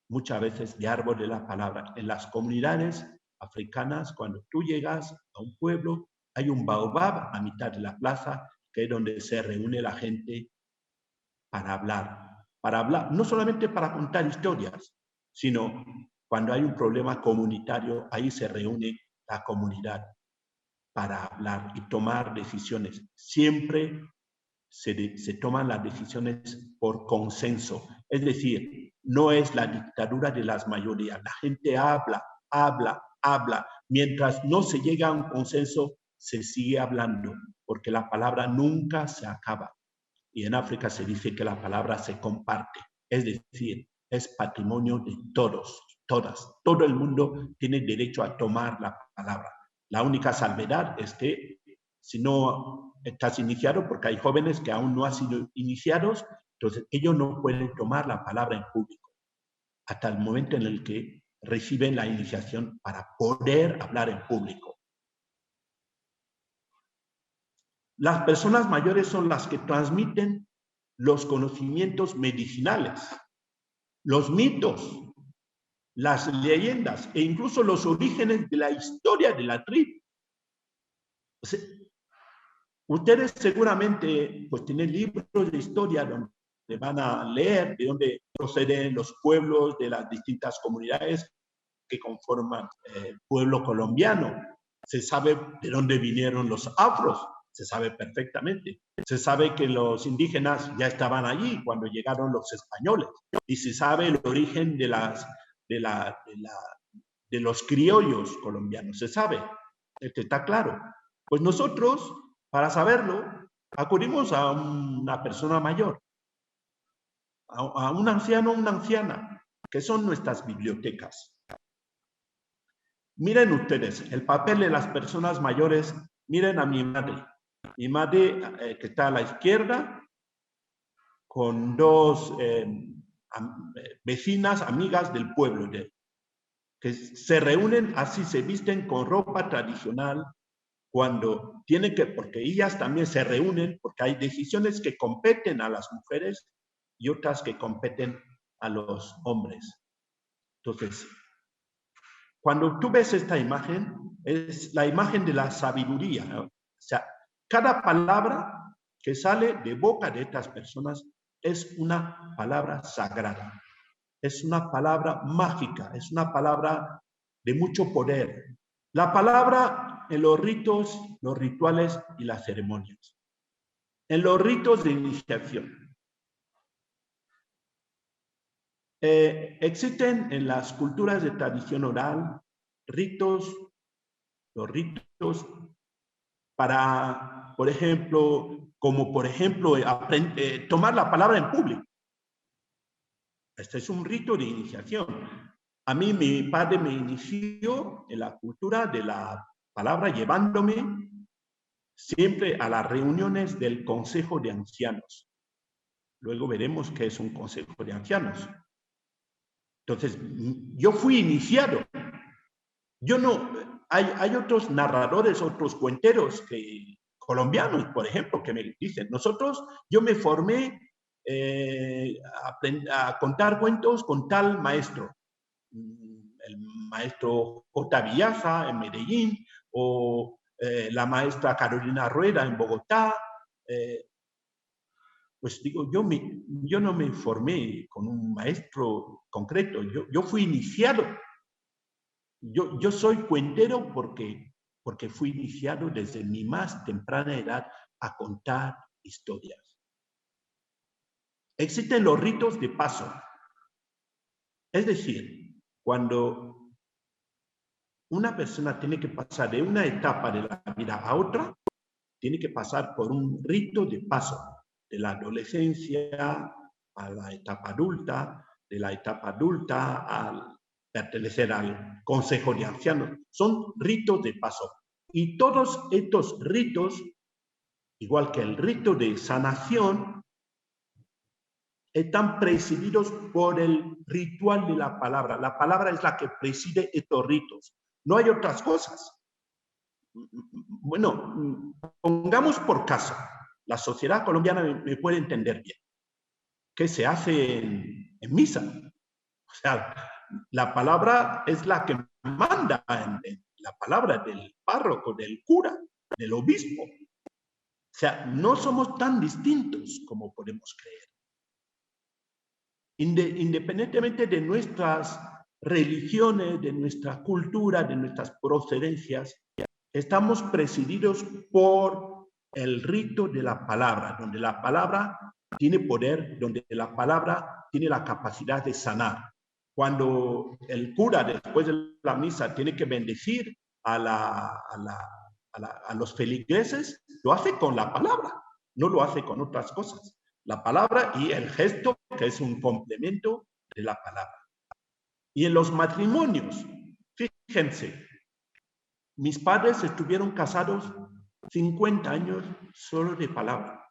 muchas veces de árbol de la palabra. En las comunidades africanas, cuando tú llegas a un pueblo, hay un baobab a mitad de la plaza, que es donde se reúne la gente para hablar, no solamente para contar historias, sino cuando hay un problema comunitario, ahí se reúne la comunidad para hablar y tomar decisiones. Siempre se toman las decisiones por consenso. Es decir, no es la dictadura de las mayorías. La gente habla. Mientras no se llega a un consenso, se sigue hablando, porque la palabra nunca se acaba. Y en África se dice que la palabra se comparte. Es decir, es patrimonio de todos, todas. Todo el mundo tiene derecho a tomar la palabra. La única salvedad es que si no estás iniciado, porque hay jóvenes que aún no han sido iniciados, entonces ellos no pueden tomar la palabra en público hasta el momento en el que reciben la iniciación para poder hablar en público. Las personas mayores son las que transmiten los conocimientos medicinales, los mitos, las leyendas e incluso los orígenes de la historia de la tribu. O sea, ustedes seguramente pues tienen libros de historia donde van a leer de dónde proceden los pueblos de las distintas comunidades que conforman el pueblo colombiano. Se sabe de dónde vinieron los afros, se sabe perfectamente. Se sabe que los indígenas ya estaban allí cuando llegaron los españoles y se sabe el origen de los criollos colombianos, se sabe, está claro. Pues nosotros, para saberlo, acudimos a una persona mayor, a un anciano o una anciana, que son nuestras bibliotecas. Miren ustedes, el papel de las personas mayores. Miren a mi madre. Mi madre que está a la izquierda, con dos vecinas, amigas del pueblo, que se reúnen así, se visten con ropa tradicional, cuando tienen que, porque ellas también se reúnen, porque hay decisiones que competen a las mujeres y otras que competen a los hombres. Entonces, cuando tú ves esta imagen, es la imagen de la sabiduría, ¿no? O sea, cada palabra que sale de boca de estas personas es una palabra sagrada, es una palabra mágica, es una palabra de mucho poder. La palabra en los ritos, los rituales y las ceremonias. En los ritos de iniciación. Existen en las culturas de tradición oral ritos, los ritos para, por ejemplo, como por ejemplo, tomar la palabra en público. Este es un rito de iniciación. A mí mi padre me inició en la cultura de la palabra llevándome siempre a las reuniones del Consejo de Ancianos. Luego veremos qué es un Consejo de Ancianos. Entonces, yo fui iniciado. Yo no, hay otros narradores, otros cuenteros colombianos, por ejemplo, que me dicen, yo me formé a contar cuentos con tal maestro, el maestro J. Villaza en Medellín, o la maestra Carolina Rueda en Bogotá. Pues digo, yo no me formé con un maestro concreto, yo fui iniciado. Yo soy cuentero porque fui iniciado desde mi más temprana edad a contar historias. Existen los ritos de paso. Es decir, cuando una persona tiene que pasar de una etapa de la vida a otra, tiene que pasar por un rito de paso, de la adolescencia a la etapa adulta, de la etapa adulta al pertenecer al Consejo de Ancianos. Son ritos de paso. Y todos estos ritos, igual que el rito de sanación, están presididos por el ritual de la palabra. La palabra es la que preside estos ritos. No hay otras cosas. Bueno, pongamos por caso, la sociedad colombiana me puede entender bien. ¿Qué se hace en misa? O sea, la palabra es la que manda, la palabra del párroco, del cura, del obispo. O sea, no somos tan distintos como podemos creer. Independientemente de nuestras religiones, de nuestra cultura, de nuestras procedencias, estamos presididos por el rito de la palabra, donde la palabra tiene poder, donde la palabra tiene la capacidad de sanar. Cuando el cura, después de la misa, tiene que bendecir a los feligreses, lo hace con la palabra, no lo hace con otras cosas. La palabra y el gesto, que es un complemento de la palabra. Y en los matrimonios, fíjense, mis padres estuvieron casados 50 años solo de palabra.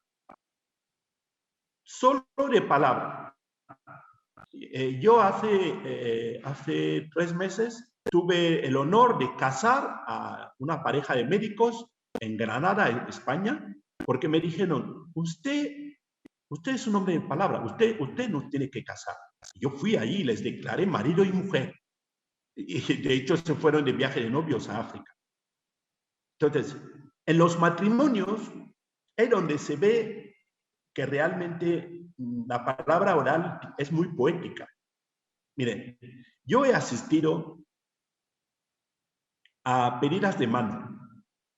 Solo de palabra. Yo hace 3 meses tuve el honor de casar a una pareja de médicos en Granada, en España, porque me dijeron, usted es un hombre de palabra, usted nos tiene que casar. Yo fui ahí y les declaré marido y mujer. Y de hecho se fueron de viaje de novios a África. Entonces, en los matrimonios es donde se ve que realmente la palabra oral es muy poética. Miren, yo he asistido a pedidas de mano,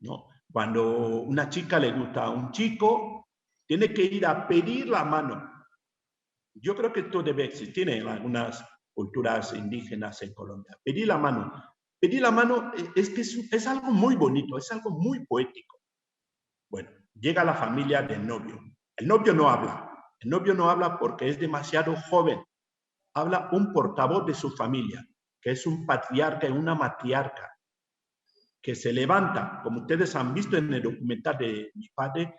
¿no? Cuando una chica le gusta a un chico, tiene que ir a pedir la mano. Yo creo que esto debe existir en algunas culturas indígenas en Colombia. Pedir la mano. Pedir la mano es que es algo muy bonito, es algo muy poético. Bueno, llega la familia del novio. El novio no habla. El novio no habla porque es demasiado joven. Habla un portavoz de su familia, que es un patriarca y una matriarca. que se levanta, como ustedes han visto en el documental de mi padre,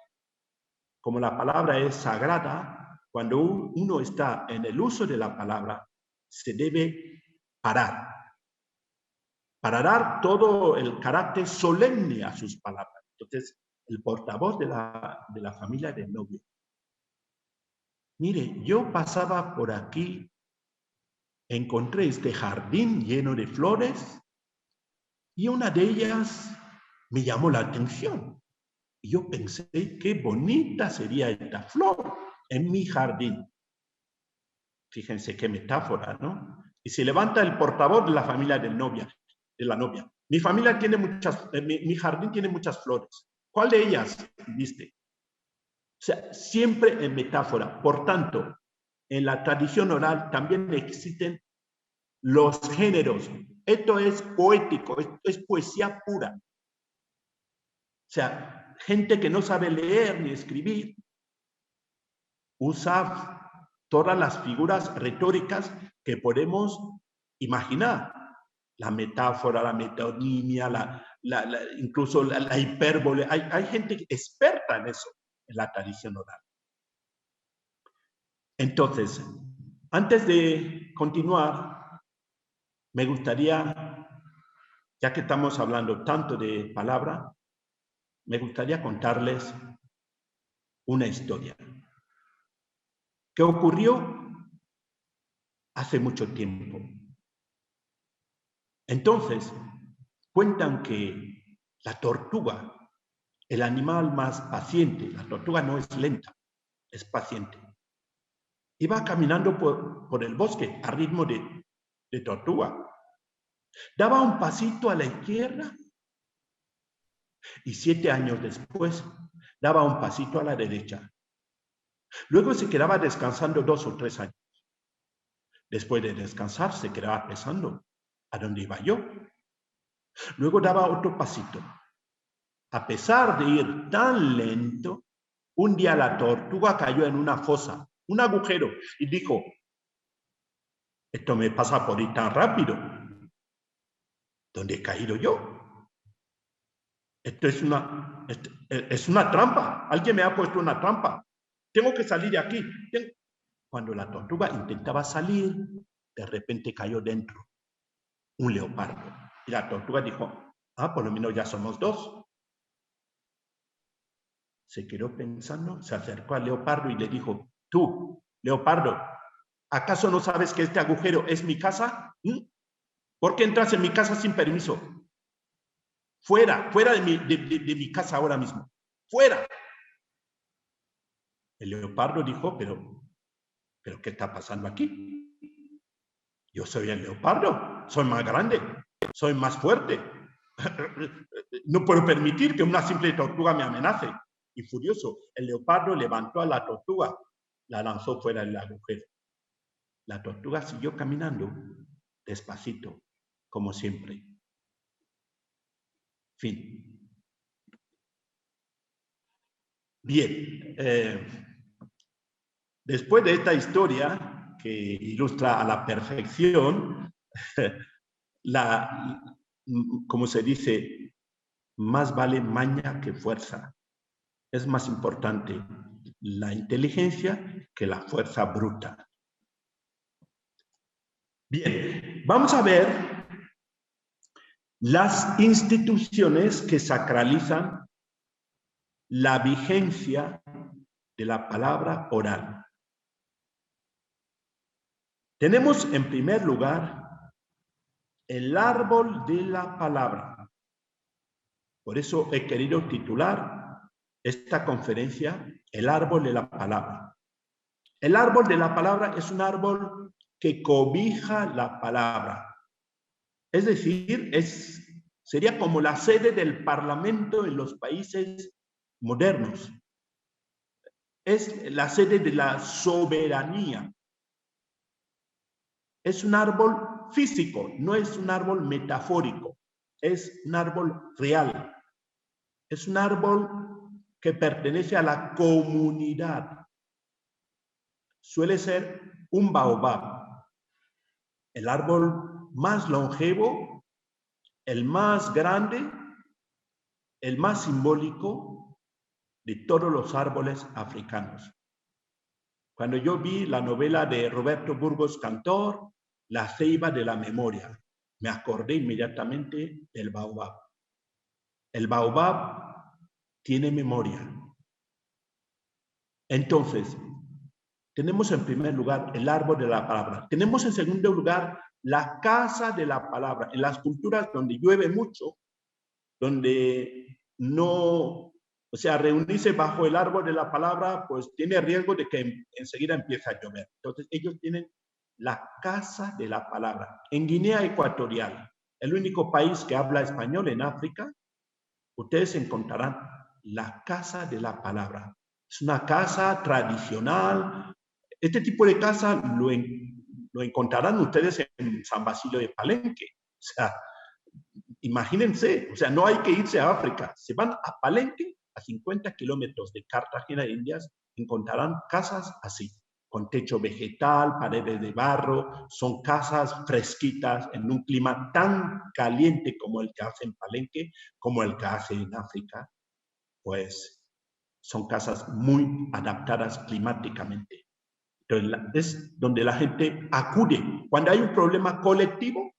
como la palabra es sagrada, cuando uno está en el uso de la palabra, se debe parar, para dar todo el carácter solemne a sus palabras. Entonces, el portavoz de la familia del novio. Mire, yo pasaba por aquí, encontré este jardín lleno de flores y una de ellas me llamó la atención. Y yo pensé, qué bonita sería esta flor en mi jardín. Fíjense qué metáfora, ¿no? Y se levanta el portavoz de la familia de la novia. Mi familia tiene muchas, mi jardín tiene muchas flores. ¿Cuál de ellas viste? O sea, siempre en metáfora. Por tanto, en la tradición oral también existen los géneros. Esto es poético, esto es poesía pura. O sea, gente que no sabe leer ni escribir usa todas las figuras retóricas que podemos imaginar. La metáfora, la metonimia, incluso la hipérbole. Hay gente experta en eso, en la tradición oral. Entonces, antes de continuar, me gustaría, ya que estamos hablando tanto de palabra, me gustaría contarles una historia que ocurrió hace mucho tiempo. Entonces, cuentan que la tortuga, el animal más paciente, la tortuga no es lenta, es paciente, iba caminando por el bosque a ritmo de tortuga. Daba un pasito a la izquierda y 7 años después daba un pasito a la derecha. Luego se quedaba descansando 2 o 3 años. Después de descansar se quedaba pensando, ¿a dónde iba yo? Luego daba otro pasito. A pesar de ir tan lento, un día la tortuga cayó en una fosa, un agujero, y dijo, esto me pasa por ir tan rápido. ¿Dónde he caído yo? Esto es una trampa. Alguien me ha puesto una trampa. Tengo que salir de aquí. Cuando la tortuga intentaba salir, de repente cayó dentro un leopardo. Y la tortuga dijo, por lo menos ya somos 2. Se quedó pensando, se acercó al leopardo y le dijo, tú, leopardo, ¿acaso no sabes que este agujero es mi casa? ¿Por qué entras en mi casa sin permiso? Fuera de mi casa ahora mismo. Fuera. El leopardo dijo, pero ¿qué está pasando aquí? Yo soy el leopardo, soy más grande, soy más fuerte. No puedo permitir que una simple tortuga me amenace. Y furioso, el leopardo levantó a la tortuga, la lanzó fuera del agujero. La tortuga siguió caminando despacito, como siempre. Fin. Bien, después de esta historia que ilustra a la perfección, como se dice, más vale maña que fuerza. Es más importante la inteligencia que la fuerza bruta. Bien, vamos a ver las instituciones que sacralizan la vigencia de la palabra oral. Tenemos en primer lugar el árbol de la palabra. Por eso he querido titular esta conferencia El árbol de la palabra. El árbol de la palabra es un árbol que cobija la palabra. Es decir, sería como la sede del Parlamento en los países modernos. Es la sede de la soberanía. Es un árbol físico, no es un árbol metafórico. Es un árbol real. Es un árbol que pertenece a la comunidad. Suele ser un baobab, el árbol más longevo, el más grande el más simbólico de todos los árboles africanos. Cuando yo vi la novela de Roberto Burgos Cantor, La ceiba de la memoria, me acordé inmediatamente del baobab. El baobab tiene memoria. Entonces, tenemos en primer lugar el árbol de la palabra. Tenemos en segundo lugar la casa de la palabra. En las culturas donde llueve mucho, donde no, o sea, reunirse bajo el árbol de la palabra, pues tiene riesgo de que enseguida empiece a llover. Entonces, ellos tienen la casa de la palabra. En Guinea Ecuatorial, el único país que habla español en África, ustedes encontrarán la casa de la palabra. Es una casa tradicional. Este tipo de casa lo encontrarán ustedes en San Basilio de Palenque. O sea, imagínense, o sea, no hay que irse a África. Se van a Palenque, a 50 kilómetros de Cartagena de Indias, encontrarán casas así, con techo vegetal, paredes de barro. Son casas fresquitas en un clima tan caliente como el que hace en Palenque, como el que hace en África. Pues son casas muy adaptadas climáticamente. Entonces, es donde la gente acude. Cuando hay un problema colectivo,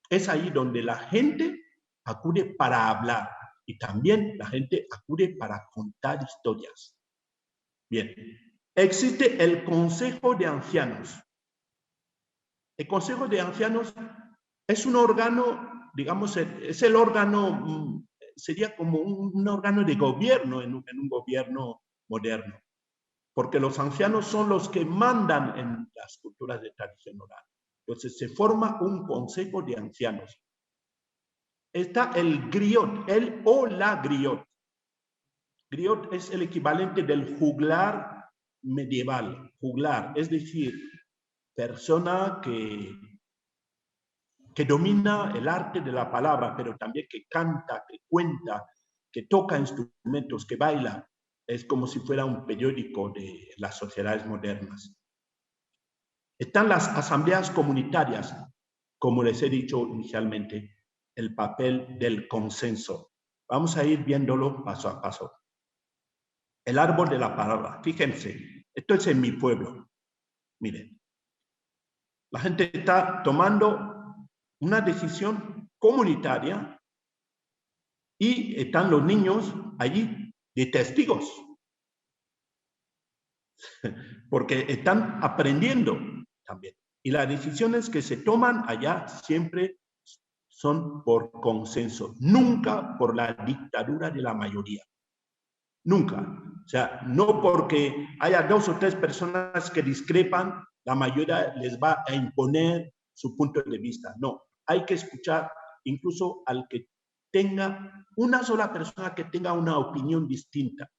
es ahí donde la gente acude para hablar y también la gente acude para contar historias. Bien, existe el Consejo de Ancianos. El Consejo de Ancianos es un órgano, digamos, es el órgano, sería como un órgano de gobierno en un gobierno moderno, porque los ancianos son los que mandan en las culturas de tradición oral. Entonces se forma un Consejo de Ancianos. Está el griot, el o la griot. Griot es el equivalente del juglar medieval. Juglar, es decir, persona que domina el arte de la palabra, pero también que canta, que cuenta, que toca instrumentos, que baila. Es como si fuera un periódico de las sociedades modernas. Están las asambleas comunitarias, como les he dicho inicialmente, el papel del consenso. Vamos a ir viéndolo paso a paso. El árbol de la palabra. Fíjense, esto es en mi pueblo. Miren, la gente está tomando una decisión comunitaria y están los niños allí de testigos, porque están aprendiendo también. Y las decisiones que se toman allá siempre son por consenso, nunca por la dictadura de la mayoría. Nunca. O sea, no porque haya 2 o 3 personas que discrepan, la mayoría les va a imponer su punto de vista. No, hay que escuchar incluso al que tenga una sola persona que tenga una opinión distinta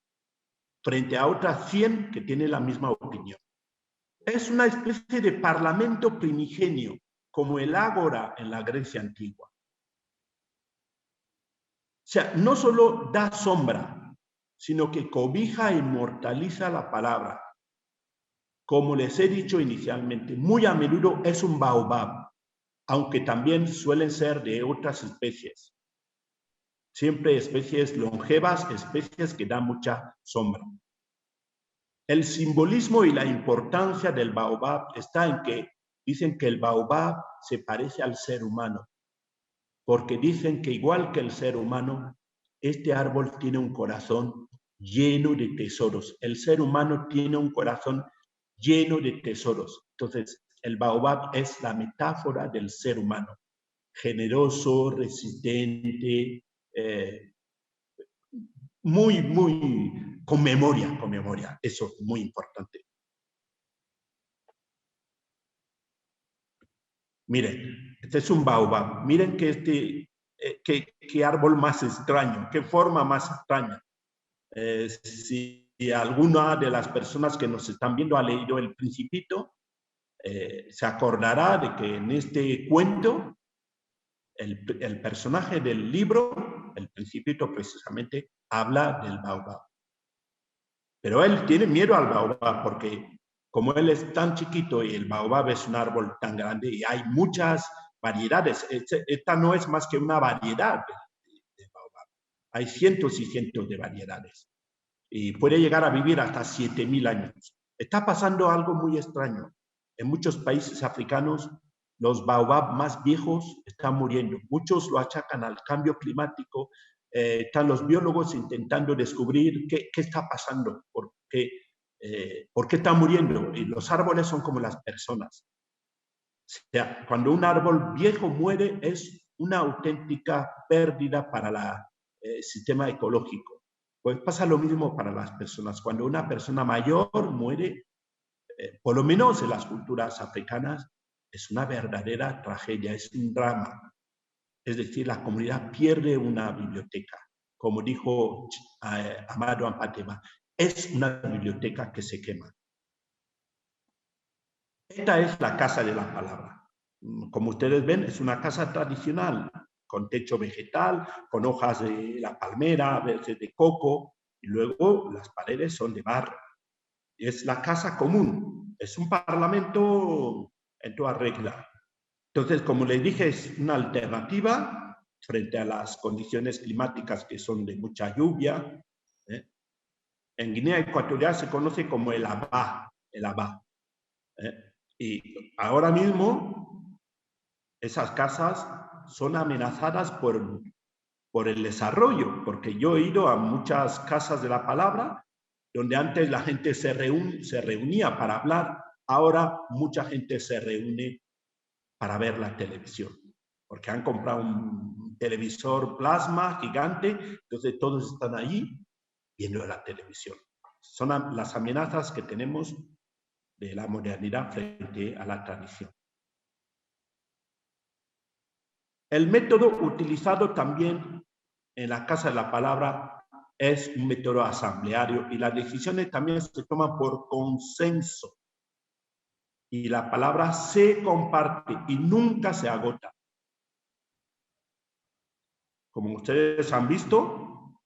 frente a otras 100 que tienen la misma opinión. Es una especie de parlamento primigenio, como el ágora en la Grecia antigua. O sea, no solo da sombra, sino que cobija e inmortaliza la palabra. Como les he dicho inicialmente, muy a menudo es un baobab, aunque también suelen ser de otras especies. Siempre especies longevas, especies que dan mucha sombra. El simbolismo y la importancia del baobab está en que dicen que el baobab se parece al ser humano, porque dicen que igual que el ser humano, este árbol tiene un corazón lleno de tesoros. El ser humano tiene un corazón lleno de tesoros. Entonces, el baobab es la metáfora del ser humano, generoso, resistente, muy, con memoria. Eso es muy importante. Miren, este es un baobab. Miren que qué árbol más extraño, qué forma más extraña. Si alguna de las personas que nos están viendo ha leído El Principito, se acordará de que en este cuento el personaje del libro, El Principito, precisamente habla del baobab. Pero él tiene miedo al baobab porque como él es tan chiquito y el baobab es un árbol tan grande y hay muchas variedades, esta no es más que una variedad de baobab. Hay cientos y cientos de variedades y puede llegar a vivir hasta 7.000 años. Está pasando algo muy extraño. En muchos países africanos, los baobab más viejos están muriendo. Muchos lo achacan al cambio climático. Están los biólogos intentando descubrir qué está pasando, por qué están muriendo. Y los árboles son como las personas. O sea, cuando un árbol viejo muere, es una auténtica pérdida para el sistema ecológico. Pues pasa lo mismo para las personas. Cuando una persona mayor muere, por lo menos en las culturas africanas, es una verdadera tragedia, es un drama. Es decir, la comunidad pierde una biblioteca. Como dijo Amadou Hampâté-Bâ, es una biblioteca que se quema. Esta es la Casa de la Palabra. Como ustedes ven, es una casa tradicional, con techo vegetal, con hojas de la palmera, a veces de coco, y luego las paredes son de barro. Es la casa común, es un parlamento en toda regla. Entonces, como les dije, es una alternativa frente a las condiciones climáticas que son de mucha lluvia. En Guinea Ecuatorial se conoce como el Abá. Y ahora mismo esas casas son amenazadas por el desarrollo, porque yo he ido a muchas casas de la palabra donde antes la gente se reunía para hablar, ahora mucha gente se reúne para ver la televisión, porque han comprado un televisor plasma gigante, entonces todos están allí viendo la televisión. Son las amenazas que tenemos de la modernidad frente a la tradición. El método utilizado también en la Casa de la Palabra es un método asambleario y las decisiones también se toman por consenso. Y la palabra se comparte y nunca se agota. Como ustedes han visto,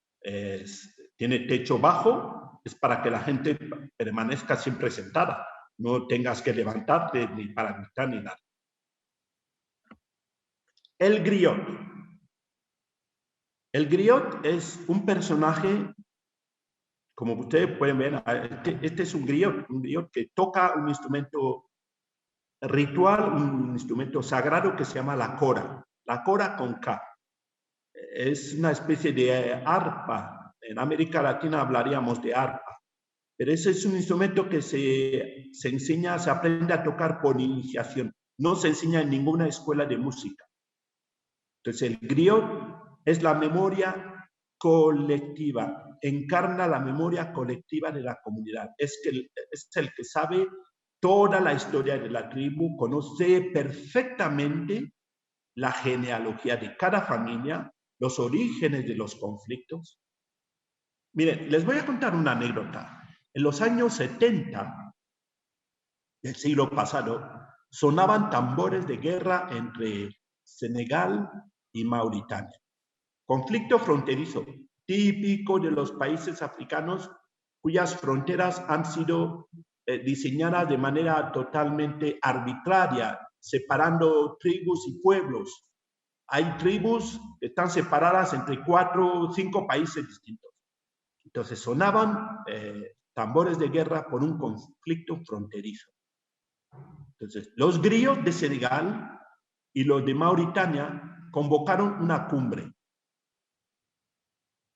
tiene techo bajo, es para que la gente permanezca siempre sentada, no tengas que levantarte ni para gritar ni nada. El griot. El griot es un personaje, como ustedes pueden ver, este es un griot que toca un instrumento ritual, un instrumento sagrado que se llama la cora con K. Es una especie de arpa. En América Latina hablaríamos de arpa. Pero ese es un instrumento que se enseña, se aprende a tocar por iniciación. No se enseña en ninguna escuela de música. Entonces el griot es la memoria colectiva, encarna la memoria colectiva de la comunidad. Es el que sabe toda la historia de la tribu, conoce perfectamente la genealogía de cada familia, los orígenes de los conflictos. Miren, les voy a contar una anécdota. En los años 70 del siglo pasado, sonaban tambores de guerra entre Senegal y Mauritania. Conflicto fronterizo, típico de los países africanos cuyas fronteras han sido diseñadas de manera totalmente arbitraria, separando tribus y pueblos. Hay tribus que están separadas entre 4 o 5 países distintos. Entonces sonaban tambores de guerra por un conflicto fronterizo. Entonces, los griots de Senegal y los de Mauritania convocaron una cumbre.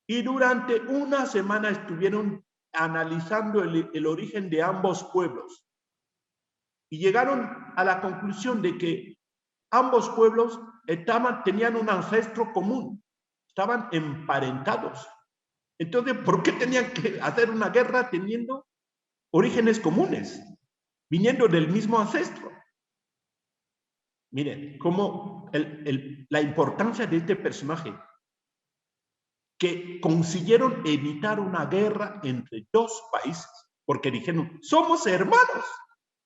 Y durante una semana estuvieron analizando el origen de ambos pueblos. Y llegaron a la conclusión de que ambos pueblos tenían un ancestro común, estaban emparentados. Entonces, ¿por qué tenían que hacer una guerra teniendo orígenes comunes, viniendo del mismo ancestro? Miren, cómo la importancia de este personaje, que consiguieron evitar una guerra entre dos países, porque dijeron, somos hermanos,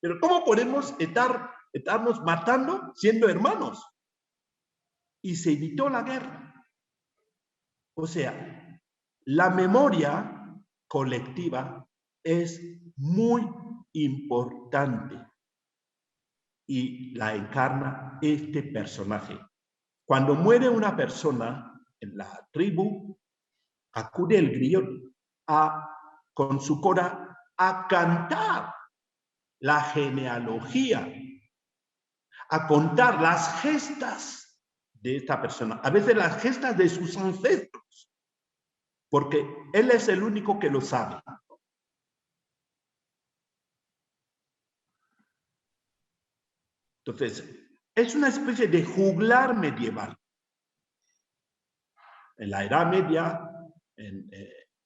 pero ¿cómo podemos estarnos matando siendo hermanos? Y se evitó la guerra. O sea, la memoria colectiva es muy importante y la encarna este personaje. Cuando muere una persona en la tribu, acude el griot con su cora a cantar la genealogía, a contar las gestas de esta persona, a veces las gestas de sus ancestros, porque él es el único que lo sabe. Entonces, es una especie de juglar medieval. En la Edad Media, en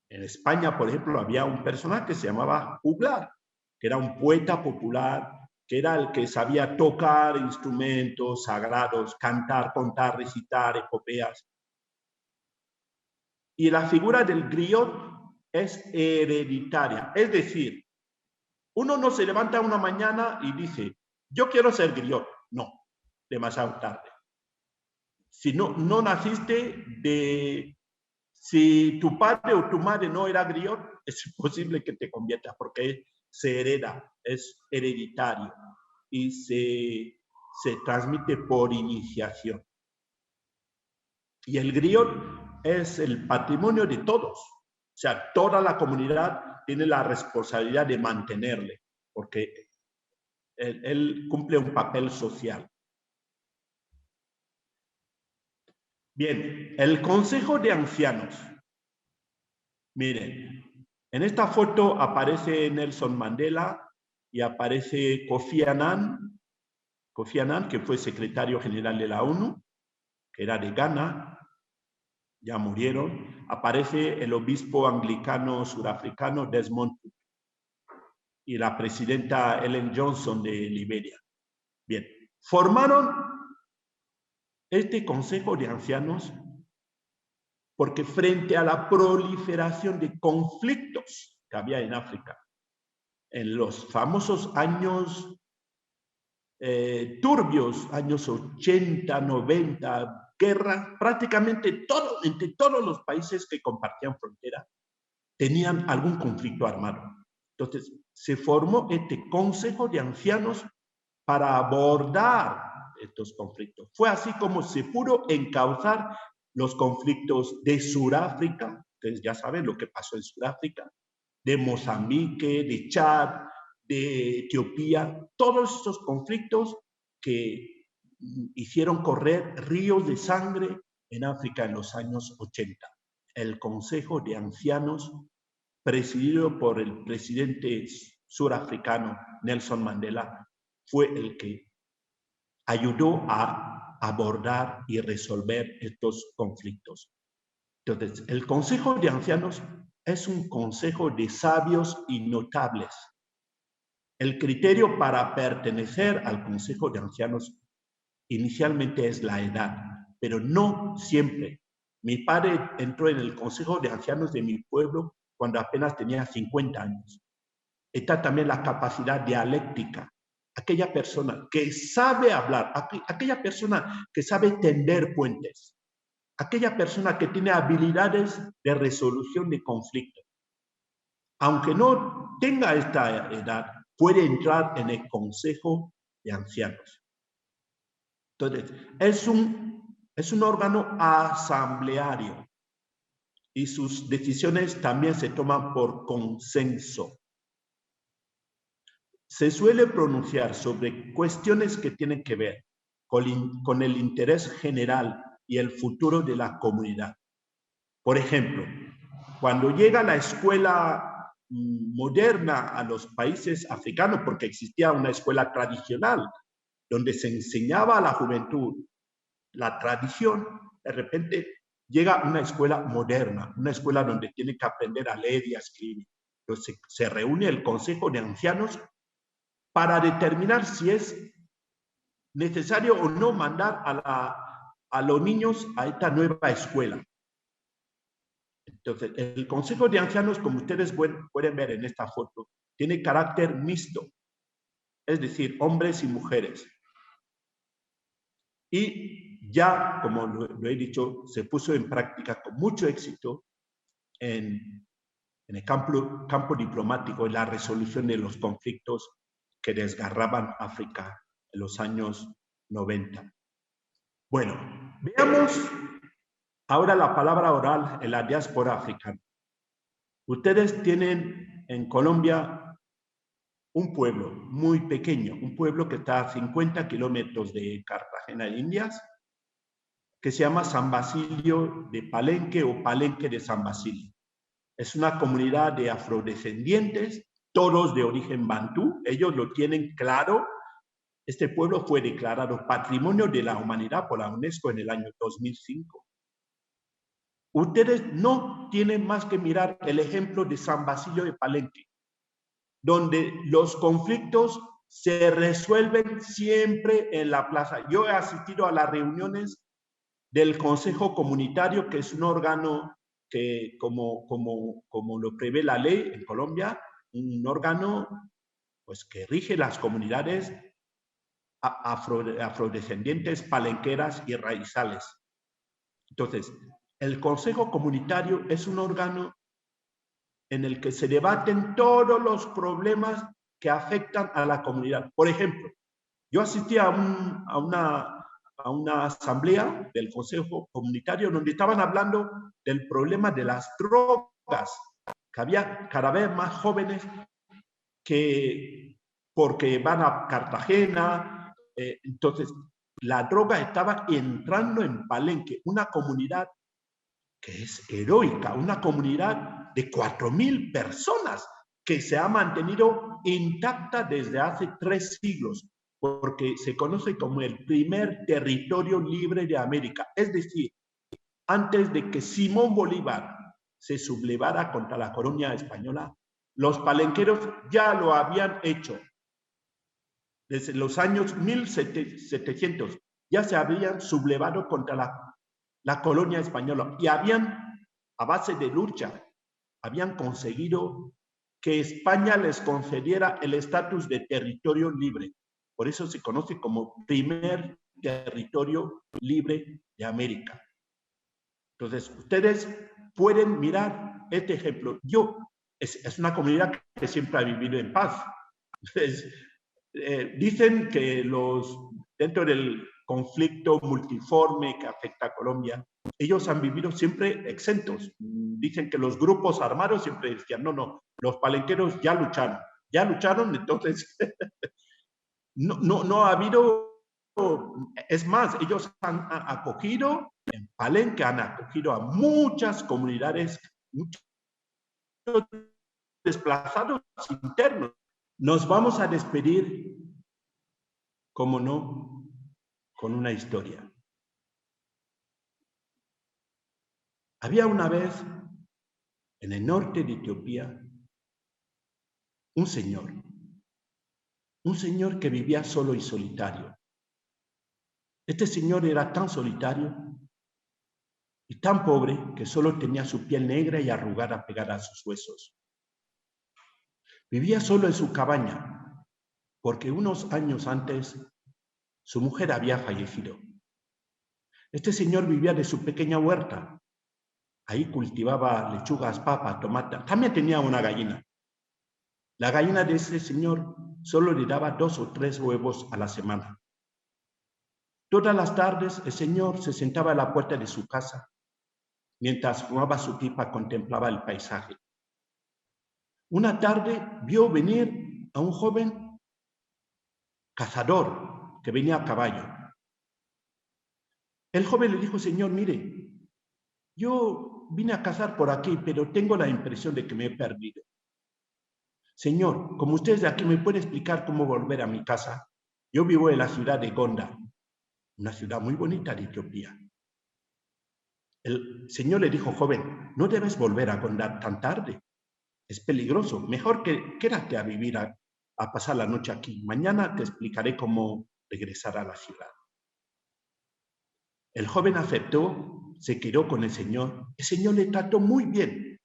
España, por ejemplo, había un personaje que se llamaba juglar, que era un poeta popular, que era el que sabía tocar instrumentos sagrados, cantar, contar, recitar epopeas. Y la figura del griot es hereditaria, es decir, uno no se levanta una mañana y dice, yo quiero ser griot. No, demasiado tarde. Si no naciste si tu padre o tu madre no era griot, es posible que te conviertas porque se hereda, es hereditario y se transmite por iniciación. Y el griot es el patrimonio de todos. O sea, toda la comunidad tiene la responsabilidad de mantenerle, porque él cumple un papel social. Bien, el Consejo de Ancianos. Miren, en esta foto aparece Nelson Mandela y aparece Kofi Annan, que fue secretario general de la ONU, que era de Ghana, ya murieron. Aparece el obispo anglicano surafricano Desmond Tutu y la presidenta Ellen Johnson de Liberia. Bien, formaron este Consejo de Ancianos porque frente a la proliferación de conflictos que había en África, en los famosos años turbios, años 80, 90, guerra, prácticamente entre todos los países que compartían frontera tenían algún conflicto armado. Entonces, se formó este Consejo de Ancianos para abordar estos conflictos. Fue así como se pudo encauzar los conflictos de Sudáfrica, ustedes ya saben lo que pasó en Sudáfrica, de Mozambique, de Chad, de Etiopía, todos estos conflictos que hicieron correr ríos de sangre en África en los años 80. El Consejo de Ancianos, presidido por el presidente surafricano Nelson Mandela, fue el que ayudó a abordar y resolver estos conflictos. Entonces, el Consejo de Ancianos es un consejo de sabios y notables. El criterio para pertenecer al Consejo de Ancianos inicialmente es la edad, pero no siempre. Mi padre entró en el Consejo de Ancianos de mi pueblo cuando apenas tenía 50 años. Está también la capacidad dialéctica. Aquella persona que sabe hablar, aquella persona que sabe tender puentes, aquella persona que tiene habilidades de resolución de conflictos. Aunque no tenga esta edad, puede entrar en el Consejo de Ancianos. Entonces, es un órgano asambleario y sus decisiones también se toman por consenso. Se suele pronunciar sobre cuestiones que tienen que ver con el interés general y el futuro de la comunidad. Por ejemplo, cuando llega la escuela moderna a los países africanos, porque existía una escuela tradicional donde se enseñaba a la juventud la tradición, de repente llega una escuela moderna, una escuela donde tiene que aprender a leer y a escribir. Entonces se reúne el Consejo de Ancianos para determinar si es necesario o no mandar a los niños a esta nueva escuela. Entonces, el Consejo de Ancianos, como ustedes pueden ver en esta foto, tiene carácter mixto, es decir, hombres y mujeres. Y ya, como lo he dicho, se puso en práctica con mucho éxito en el campo diplomático, en la resolución de los conflictos que desgarraban África en los años 90. Bueno, veamos Ahora la palabra oral en la diáspora africana. Ustedes tienen en Colombia un pueblo muy pequeño, un pueblo que está a 50 kilómetros de Cartagena de Indias, que se llama San Basilio de Palenque o Palenque de San Basilio. Es una comunidad de afrodescendientes, todos de origen bantú, ellos lo tienen claro. Este pueblo fue declarado Patrimonio de la Humanidad por la UNESCO en el año 2005. Ustedes no tienen más que mirar el ejemplo de San Basilio de Palenque, donde los conflictos se resuelven siempre en la plaza. Yo he asistido a las reuniones del Consejo Comunitario, que es un órgano que, como lo prevé la ley en Colombia, un órgano pues, que rige las comunidades afrodescendientes, palenqueras y raizales. Entonces, el Consejo Comunitario es un órgano en el que se debaten todos los problemas que afectan a la comunidad. Por ejemplo, yo asistí a una asamblea del Consejo Comunitario donde estaban hablando del problema de las drogas, que había cada vez más jóvenes que, porque van a Cartagena, entonces la droga estaba entrando en Palenque, una comunidad que es heroica, una comunidad de 4.000 personas que se ha mantenido intacta desde hace 3 siglos, porque se conoce como el primer territorio libre de América. Es decir, antes de que Simón Bolívar se sublevara contra la corona española, los palenqueros ya lo habían hecho. Desde los años 1700 ya se habían sublevado contra la colonia española y habían, a base de lucha, habían conseguido que España les concediera el estatus de territorio libre. Por eso se conoce como primer territorio libre de América. Entonces, ustedes pueden mirar este ejemplo. Es una comunidad que siempre ha vivido en paz. Entonces, dicen que dentro del conflicto multiforme que afecta a Colombia, ellos han vivido siempre exentos. Dicen que los grupos armados siempre decían, no, los palenqueros ya lucharon, entonces no ha habido, es más, ellos han acogido, en Palenque han acogido a muchas comunidades, muchos desplazados internos. Nos vamos a despedir, como no, con una historia. Había una vez, en el norte de Etiopía, un señor que vivía solo y solitario. Este señor era tan solitario y tan pobre que solo tenía su piel negra y arrugada pegada a sus huesos. Vivía solo en su cabaña, porque unos años antes su mujer había fallecido. Este señor vivía de su pequeña huerta. Ahí cultivaba lechugas, papas, tomates. También tenía una gallina. La gallina de ese señor solo le daba 2 o 3 huevos a la semana. Todas las tardes el señor se sentaba a la puerta de su casa. Mientras fumaba su pipa, contemplaba el paisaje. Una tarde vio venir a un joven cazador que venía a caballo. El joven le dijo, señor, mire, yo vine a cazar por aquí, pero tengo la impresión de que me he perdido. Señor, como usted es de aquí, ¿me puede explicar cómo volver a mi casa? Yo vivo en la ciudad de Gondar, una ciudad muy bonita de Etiopía. El señor le dijo, joven, no debes volver a Gondar tan tarde. Es peligroso. Mejor que quédate a vivir, a pasar la noche aquí. Mañana te explicaré cómo regresar a la ciudad. El joven aceptó, se quedó con el señor. El señor le trató muy bien.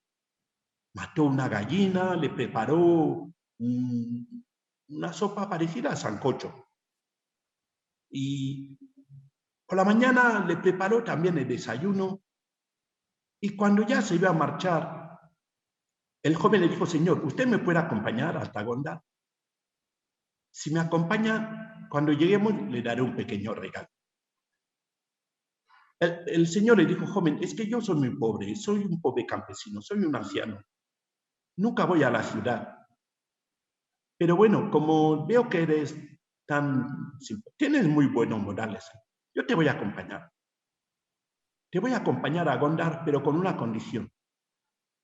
Mató una gallina, le preparó una sopa parecida a sancocho. Y por la mañana le preparó también el desayuno. Y cuando ya se iba a marchar, el joven le dijo, señor, ¿usted me puede acompañar hasta Gondar? Si me acompaña, cuando lleguemos le daré un pequeño regalo. El señor le dijo, joven, es que yo soy muy pobre, soy un pobre campesino, soy un anciano. Nunca voy a la ciudad. Pero bueno, como veo que eres tienes muy buenos modales, yo te voy a acompañar. Te voy a acompañar a Gondar, pero con una condición.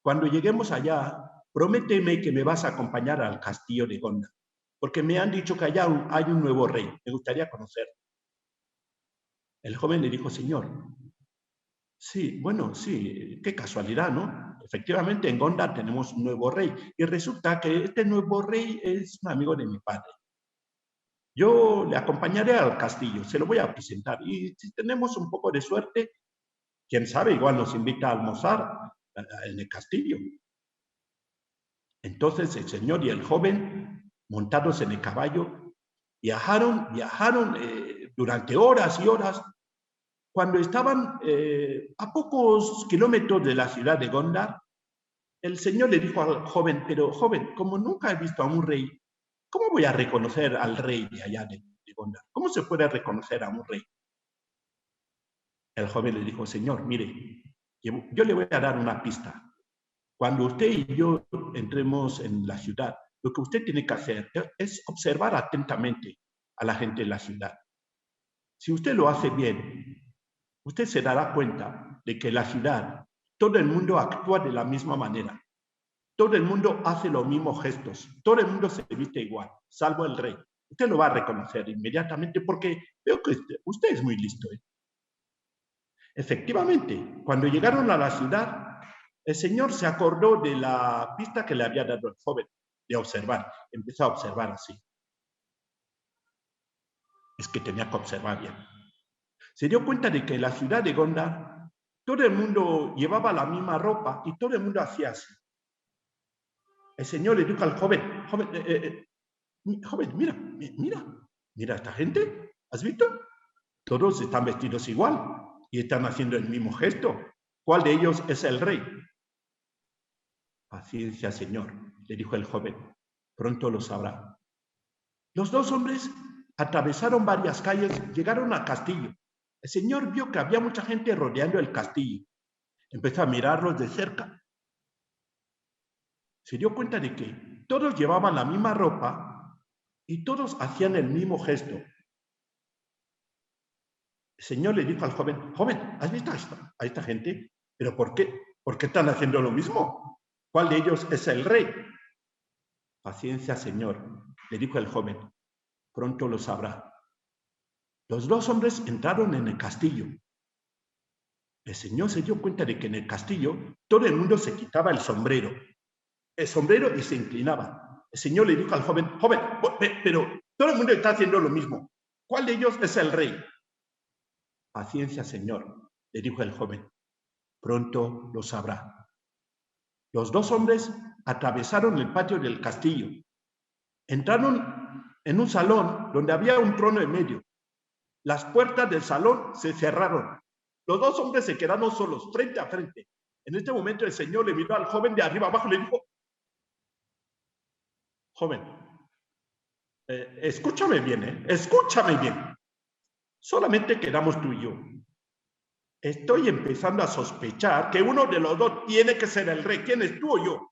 Cuando lleguemos allá, prométeme que me vas a acompañar al castillo de Gondar, porque me han dicho que allá hay un nuevo rey. Me gustaría conocer. El joven le dijo, señor, sí, bueno, sí, qué casualidad, ¿no? Efectivamente, en Gondar tenemos un nuevo rey y resulta que este nuevo rey es un amigo de mi padre. Yo le acompañaré al castillo, se lo voy a presentar y si tenemos un poco de suerte, quién sabe, igual nos invita a almorzar en el castillo. Entonces el señor y el joven, montados en el caballo, viajaron durante horas y horas. Cuando estaban a pocos kilómetros de la ciudad de Gondar, el señor le dijo al joven, pero joven, como nunca he visto a un rey, ¿cómo voy a reconocer al rey de allá de Gondar? ¿Cómo se puede reconocer a un rey? El joven le dijo, señor, mire, yo le voy a dar una pista. Cuando usted y yo entremos en la ciudad, lo que usted tiene que hacer es observar atentamente a la gente de la ciudad. Si usted lo hace bien, usted se dará cuenta de que en la ciudad todo el mundo actúa de la misma manera. Todo el mundo hace los mismos gestos. Todo el mundo se viste igual, salvo el rey. Usted lo va a reconocer inmediatamente porque veo que usted es muy listo. Efectivamente, cuando llegaron a la ciudad, el señor se acordó de la pista que le había dado el joven, de observar. Empezó a observar así. Es que tenía que observar bien. Se dio cuenta de que en la ciudad de Gondar todo el mundo llevaba la misma ropa y todo el mundo hacía así. El señor le dijo al joven, joven, mira esta gente, ¿has visto? Todos están vestidos igual y están haciendo el mismo gesto. ¿Cuál de ellos es el rey? Paciencia, señor, le dijo el joven, pronto lo sabrá. Los dos hombres atravesaron varias calles, llegaron al castillo. El señor vio que había mucha gente rodeando el castillo. Empezó a mirarlos de cerca. Se dio cuenta de que todos llevaban la misma ropa y todos hacían el mismo gesto. El señor le dijo al joven, joven, ¿has visto a esta gente? ¿Pero por qué? ¿Por qué están haciendo lo mismo? ¿Cuál de ellos es el rey? Paciencia, señor, le dijo el joven, pronto lo sabrá. Los dos hombres entraron en el castillo. El señor se dio cuenta de que en el castillo todo el mundo se quitaba el sombrero y se inclinaba. El señor le dijo al joven, joven, pero todo el mundo está haciendo lo mismo. ¿Cuál de ellos es el rey? Paciencia, señor, le dijo el joven, pronto lo sabrá. Los dos hombres atravesaron el patio del castillo. Entraron en un salón donde había un trono en medio. Las puertas del salón se cerraron. Los dos hombres se quedaron solos, frente a frente. En este momento el señor le miró al joven de arriba abajo y le dijo, joven, escúchame bien, escúchame bien. Solamente quedamos tú y yo. Estoy empezando a sospechar que uno de los dos tiene que ser el rey. ¿Quién es, tú o yo?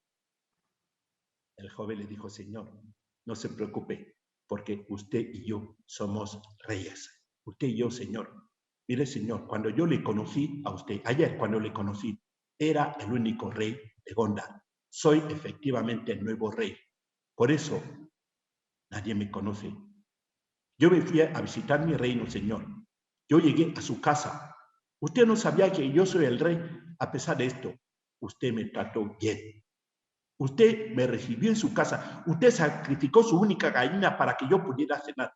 El joven le dijo, señor, no se preocupe, porque usted y yo somos reyes. Usted y yo, señor. Mire, señor, cuando yo le conocí a usted, ayer cuando le conocí, era el único rey de Gondar. Soy efectivamente el nuevo rey. Por eso, nadie me conoce. Yo me fui a visitar mi reino, señor. Yo llegué a su casa. Usted no sabía que yo soy el rey. A pesar de esto, usted me trató bien. Usted me recibió en su casa. Usted sacrificó su única gallina para que yo pudiera cenar.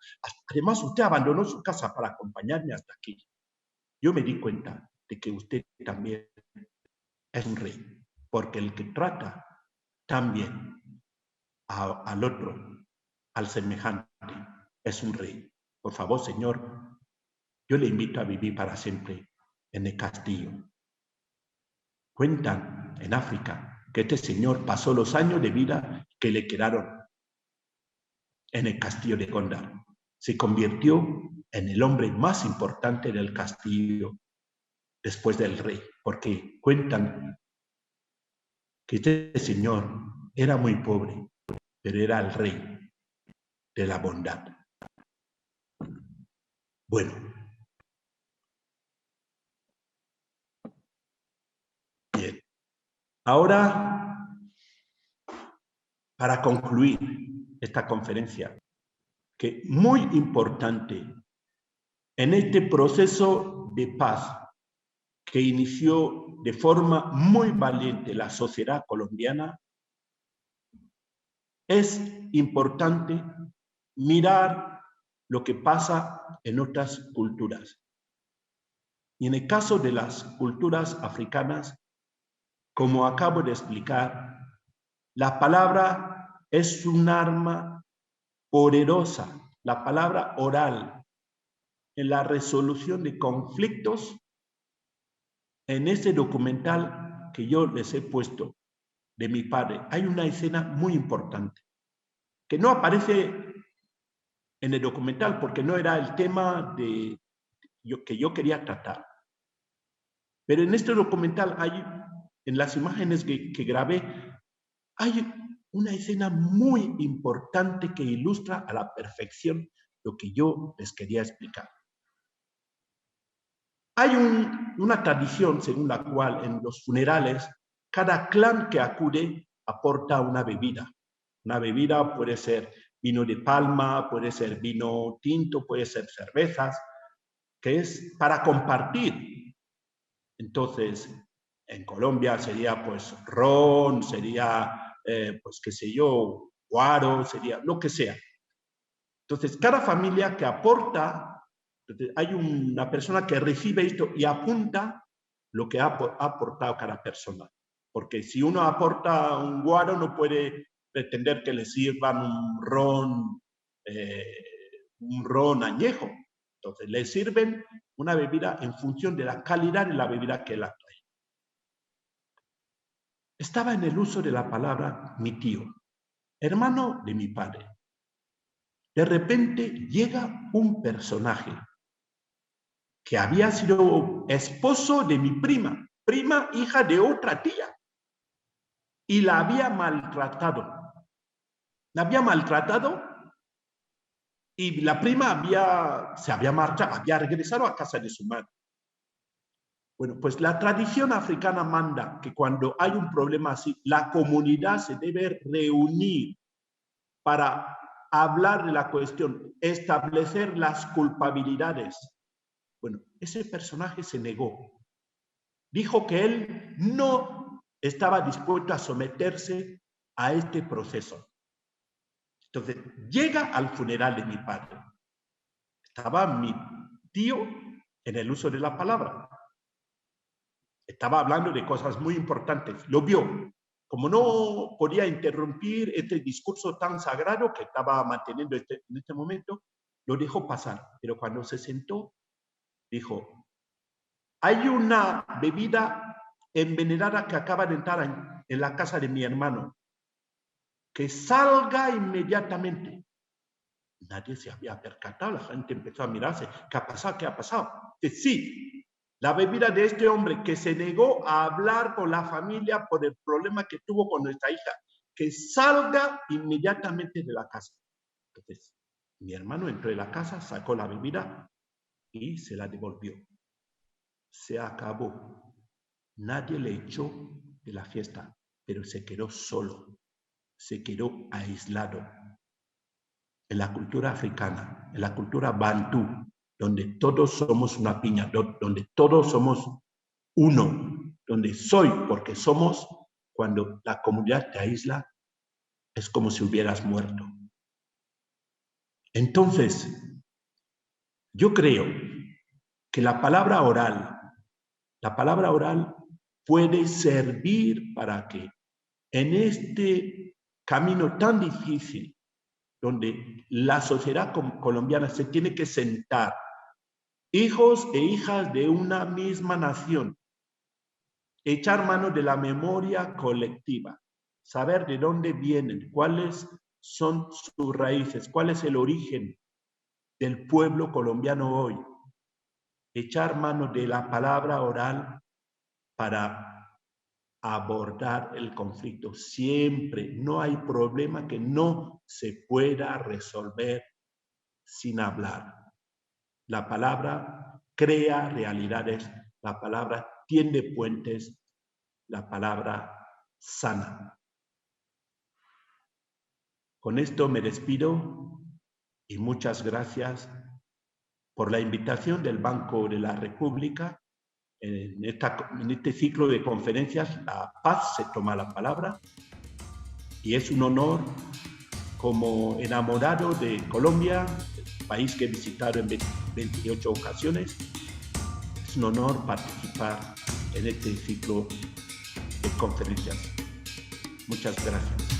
Además, usted abandonó su casa para acompañarme hasta aquí. Yo me di cuenta de que usted también es un rey, porque el que trata también al otro, al semejante, es un rey. Por favor, señor, yo le invito a vivir para siempre en el castillo. Cuentan en África que este señor pasó los años de vida que le quedaron en el castillo de Gondar. Se convirtió en el hombre más importante del castillo después del rey, porque cuentan que este señor era muy pobre, pero era el rey de la bondad. Bueno, bien. Ahora, para concluir esta conferencia, que muy importante en este proceso de paz que inició de forma muy valiente la sociedad colombiana, es importante mirar lo que pasa en otras culturas. Y en el caso de las culturas africanas, como acabo de explicar, la palabra es un arma poderosa, la palabra oral, en la resolución de conflictos. En ese documental que yo les he puesto de mi padre, hay una escena muy importante que no aparece en el documental porque no era el tema que yo quería tratar. Pero en este documental hay, en las imágenes que grabé, hay una escena muy importante que ilustra a la perfección lo que yo les quería explicar. Hay una tradición según la cual en los funerales cada clan que acude aporta una bebida. Una bebida puede ser vino de palma, puede ser vino tinto, puede ser cervezas, que es para compartir. Entonces, en Colombia sería pues ron, sería pues qué sé yo, guaro, sería lo que sea. Entonces, cada familia que aporta, hay una persona que recibe esto y apunta lo que ha aportado cada persona. Porque si uno aporta un guaro, no puede pretender que le sirvan un ron añejo. Entonces, le sirven una bebida en función de la calidad de la bebida que él ha traído. Estaba en el uso de la palabra mi tío, hermano de mi padre. De repente llega un personaje que había sido esposo de mi prima, hija de otra tía, y la había maltratado. La había maltratado y la prima se había marchado, había regresado a casa de su madre. Bueno, pues la tradición africana manda que cuando hay un problema así, la comunidad se debe reunir para hablar de la cuestión, establecer las culpabilidades. Bueno, ese personaje se negó. Dijo que él no estaba dispuesto a someterse a este proceso. Entonces, llega al funeral de mi padre. Estaba mi tío en el uso de la palabra. Estaba hablando de cosas muy importantes. Lo vio. Como no podía interrumpir este discurso tan sagrado que estaba manteniendo en este momento, lo dejó pasar. Pero cuando se sentó, dijo, hay una bebida envenenada que acaba de entrar en la casa de mi hermano. Que salga inmediatamente. Nadie se había percatado, la gente empezó a mirarse. ¿Qué ha pasado? ¿Qué ha pasado? Que sí, la bebida de este hombre que se negó a hablar con la familia por el problema que tuvo con nuestra hija, que salga inmediatamente de la casa. Entonces, mi hermano entró en la casa, sacó la bebida y se la devolvió. Se acabó. Nadie le echó de la fiesta, pero se quedó solo, se quedó aislado. En la cultura africana, en la cultura bantú, donde todos somos una piña, donde todos somos uno, donde soy porque somos, cuando la comunidad te aísla, es como si hubieras muerto. Entonces, yo creo que la palabra oral puede servir para que en este camino tan difícil, donde la sociedad colombiana se tiene que sentar, hijos e hijas de una misma nación, echar mano de la memoria colectiva, saber de dónde vienen, cuáles son sus raíces, cuál es el origen del pueblo colombiano hoy, echar mano de la palabra oral para abordar el conflicto. Siempre no hay problema que no se pueda resolver sin hablar. La palabra crea realidades, la palabra tiende puentes, la palabra sana. Con esto me despido y muchas gracias por la invitación del Banco de la República. En este ciclo de conferencias, La Paz se toma la palabra y es un honor como enamorado de Colombia, el país que he visitado en 28 ocasiones. Es un honor participar en este ciclo de conferencias. Muchas gracias.